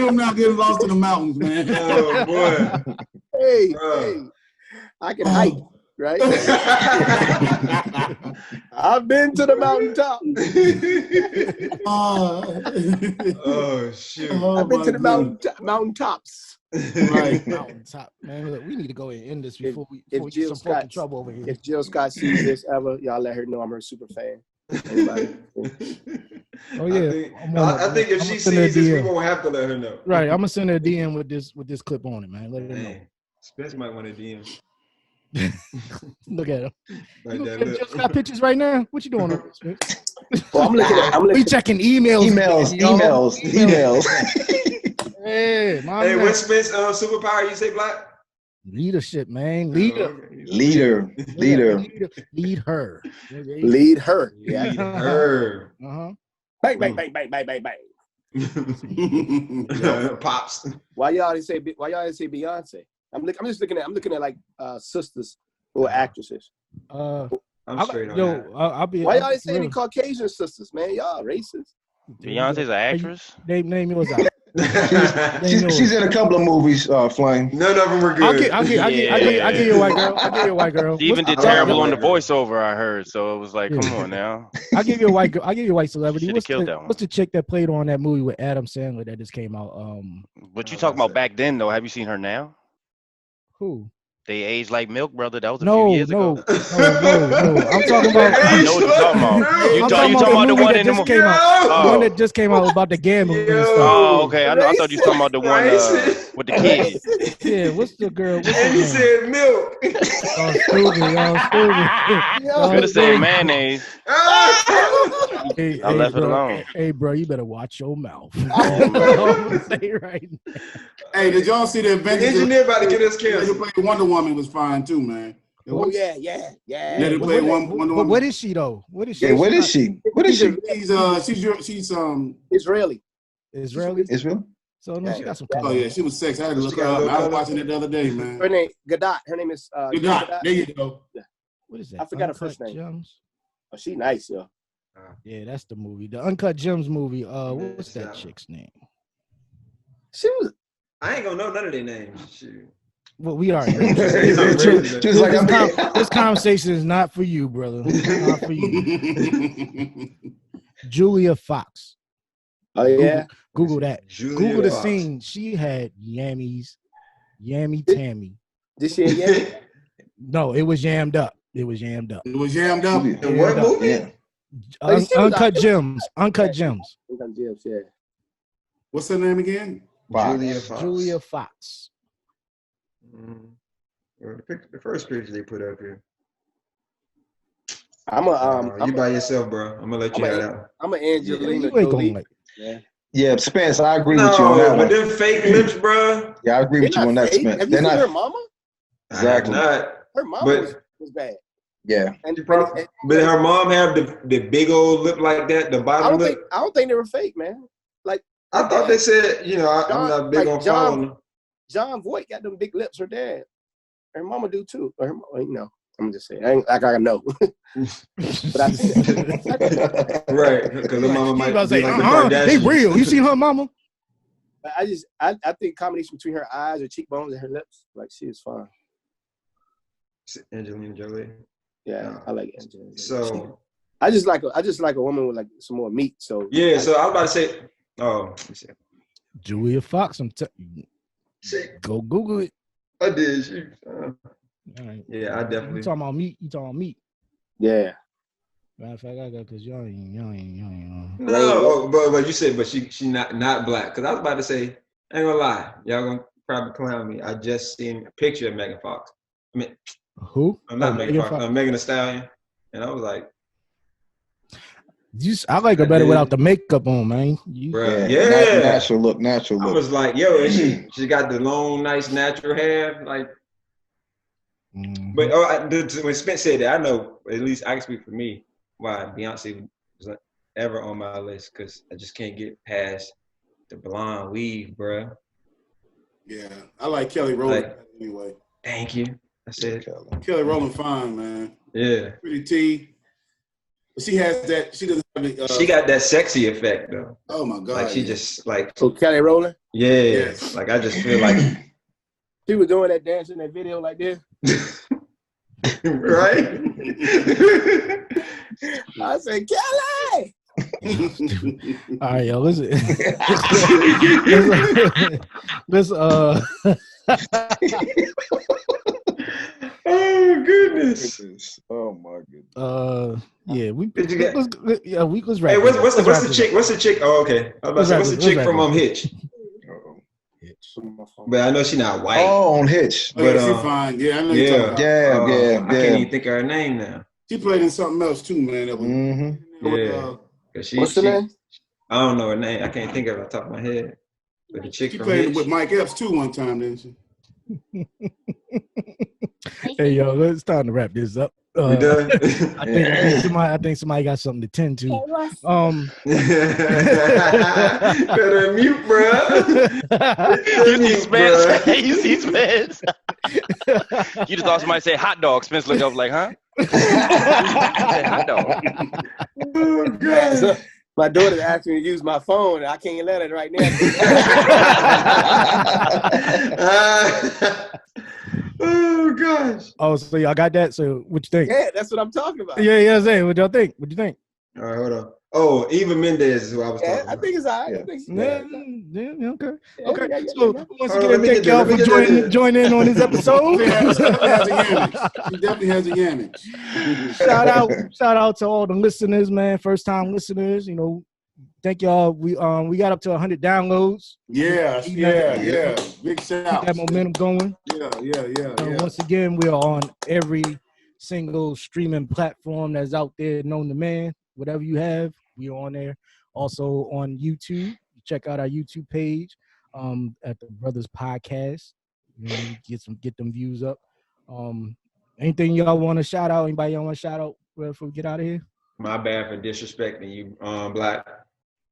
I'm not getting lost in the mountains, man. Oh boy. Hey, I can hike, right? I've been to the mountaintop. Oh shoot! I've been to the mountaintops. Right. Mountaintop, man. Look, we need to go ahead and end this before we get Jill some fucking Scott, trouble over here. if Jill Scott sees this ever, y'all let her know I'm her super fan. Everybody. Oh yeah, I think if she sees this, we won't have to let her know. Right, I'm gonna send her a DM with this clip on it, man. Let her know. Spence might want a DM. Look at him. Like You that just got pictures right now. What you doing over there, Spence? Well, We checking emails. Emails. Hey, Hey, what's Spence superpower? You say black? Leadership, man. Leader. Lead her. Lead her. Yeah. Lead her. Bang, bang, bang, bang, bang, bang, bang. Pops. Why y'all didn't say Beyonce? I'm just looking at like sisters who are actresses. I'm straight on that. Why y'all didn't say any Caucasian sisters, man? Y'all racist. Beyonce's an actress. Name yours out. She's in a couple of movies, Flame. None of them were good. I'll give you a white girl. I'll give you a white girl. She even did terrible on the voiceover, I heard. So it was like, come on now. I'll give you a white girl. I'll give you a white celebrity. What's the chick that played on that movie with Adam Sandler that just came out? What you talking about back then though? Have you seen her now? Who? They aged like milk, brother. That was a few years ago. No. I'm talking about. I know what you're talking about. You talking about the one that just came out. The one that just came out about the gambling and stuff. Oh, okay. I thought you were talking about the one with the kids. Yeah, what's the girl? And he said milk. Y'all stupid. You could have said mayonnaise. I left it alone. Hey, bro, you better watch your mouth. Say right now. Hey, did y'all see the Avengers? The engineer about to get us killed. Who played Wonder Woman was fine too, man. Oh yeah. They played Wonder Woman. What is she though? What is she? Yeah, what is she? She's Israeli. Israel? So no, she got some color. Oh yeah, she was sexy. I had to look her up. I was watching it the other day, man. Her name Gadot. Her name is Gadot. There you go. What is that? I forgot her first name. Gems? Oh, she nice, yo. Yeah, that's the movie. The Uncut Gems movie. What's that chick's name? She was. I ain't gonna know none of their names. Shoot. Well, we are. This conversation is not for you, brother. Not for you. Julia Fox. Oh yeah. Google that. Julia Google the Fox. scene. She had Yammy Tammy. Did she have yammy? No, it was yammed up. It was jammed up. In what movie? Yeah. Uncut Gems. Uncut Gems. Uncut Gems, yeah. What's her name again? Julia Fox. The first picture they put up here. I'm you by yourself, bro. I'm gonna let you have that. I'm an Angelina You ain't Jolie. gonna Yeah, Spence, I agree with you on that one. With them fake lips, bro. Yeah, I agree with you on that, Spence. Have you seen her mama? Exactly. Her mama was bad. Yeah. And but her mom have the big old lip like that, the bottom lip. I don't think they were fake, man. Like I thought they said, I'm not big on following. John Voight got them big lips. Her dad, her mama do too. I'm just saying. I know. But right, because her mama might be say, like the Kardashians. They real. You seen her mama? I think combination between her eyes, her cheekbones, and her lips, like she is fine. Angelina Jolie. Yeah, I like Angelina Jolie. So I just like a woman with like some more meat. So yeah, so I was about to say, let me see. Julia Fox. Go Google it. I did. All right. Yeah, I definitely. You talking about meat? Yeah. Matter of fact, I got because y'all ain't. No, but you said, but she not black. Because I was about to say, I ain't gonna lie, y'all gonna probably clown me. I just seen a picture of Megan Fox. I mean, who? I'm not Megan Fox. Megan Thee Stallion, and I was like, I like her better without the makeup on, man. Yeah. Natural look. I was like, yo, and she got the long, nice, natural hair, like. But when Spence said that, I know, at least I can speak for me, why Beyonce was ever on my list, because I just can't get past the blonde weave, bro. Yeah, I like Kelly Rowland anyway. Thank you. I said Kelly Rowland, fine, man. Yeah. Pretty T. But she has that. She doesn't have the. She got that sexy effect though. Oh my god. Like she just like. So Kelly Rowland. Yeah. Yes. Like I just feel like. She was doing that dance in that video like this. Right? I said, Kelly! All right, yo, listen. Let's Oh goodness! Oh my goodness! Yeah, let's wrap. Hey, what's the chick? What's the chick? Oh, okay. What's the chick from Hitch? But I know she's not white. Oh, on Hitch. But she's fine. Yeah, I know. Yeah. I can't even think of her name now. She played in something else too, man. That was, What's the name? I don't know her name. I can't think of it off the top of my head. But the chick she from played Hitch. with Mike Epps too one time, didn't she? Hey, yo, it's time to wrap this up. We done? I think somebody got something to tend to. Better mute, bro. You see Spence? You see Spence? You just thought somebody said hot dog. Spence looked up like, huh? Hot dog. Oh, God. So, my daughter asked me to use my phone, and I can't let it right now. Oh, gosh. Oh, so y'all got that? So what you think? Yeah, that's what I'm talking about. Yeah, Zay, what y'all think? What you think? All right, hold on. Oh, Eva Mendez is who I was talking about. I think it's all right. Okay. Yeah, Okay. yeah, So yeah. once Hold on, again, let me thank get y'all that. for joining in on this episode. She definitely has a yamage. Shout out to all the listeners, man. First time listeners, you know. Thank y'all. We got up to 100 downloads. Yeah. Big shout out. Keep that momentum going. Yeah. Once again, we are on every single streaming platform that's out there known to man. Whatever you have, we are on there. Also on YouTube. Check out our YouTube page at the Brothers Podcast. You know, get them views up. Anything y'all want to shout out? Anybody y'all want to shout out before we get out of here? My bad for disrespecting you, Black.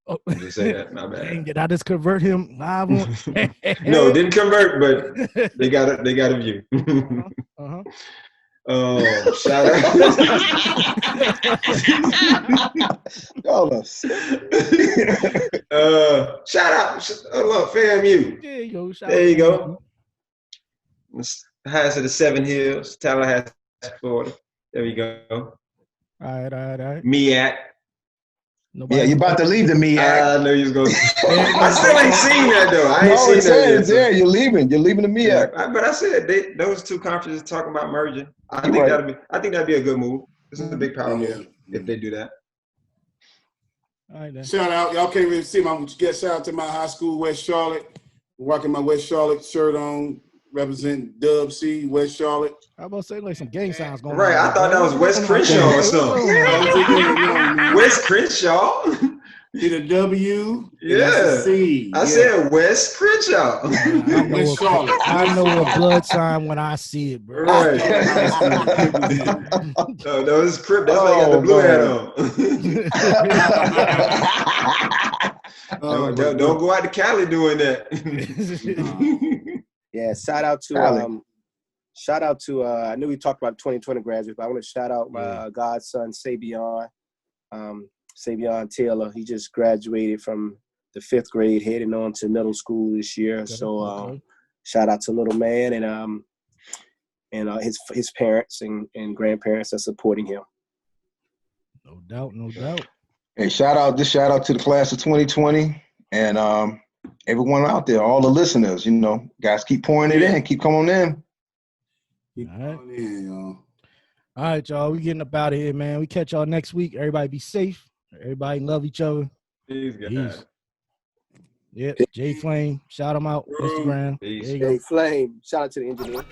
Oh. Just say that. My bad. Dang, did I just convert him live on? No, didn't convert, but they got a view. Shout out. Shout out. Look, FAMU. There you go. There you go. Highest of the 7 hills, Tallahassee, Florida. There you go. All right. MEAC. Yeah, you about to leave the MEAC. I know you was going to. I still ain't seen that, though. I ain't seen that yet. Yeah, you're leaving the MEAC. But I said those two conferences talking about merging. I think that'd be a good move. This is a big power move if they do that. All right, then. Shout out. Y'all can't really see my shout out to my high school, West Charlotte. Rocking my West Charlotte shirt on, representing Dub C, West Charlotte. I was about to say like some gang signs going on. Right, I thought that was West Crenshaw or something. West Crenshaw? Did a W. Yeah. C. I said West Crenshaw. West Charlotte. I know a blood sign when I see it, bro. Right. No, it's Crip. That's why I got the blue hat on. Don't go out to Cali doing that. Yeah, shout out to I knew we talked about 2020 graduates, but I want to shout out my godson Savion Taylor. He just graduated from the 5th grade, heading on to middle school this year. Okay. So shout out to little man and his parents and grandparents are supporting him. No doubt. Hey, shout out to the class of 2020 and everyone out there, all the listeners, you know, guys, keep pouring it in, keep coming in. All right, y'all. We getting up out of here, man. We catch y'all next week. Everybody be safe. Everybody love each other. Peace. Yep. J Flame. Shout him out. Instagram. Peace. J Flame. Shout out to the engineer.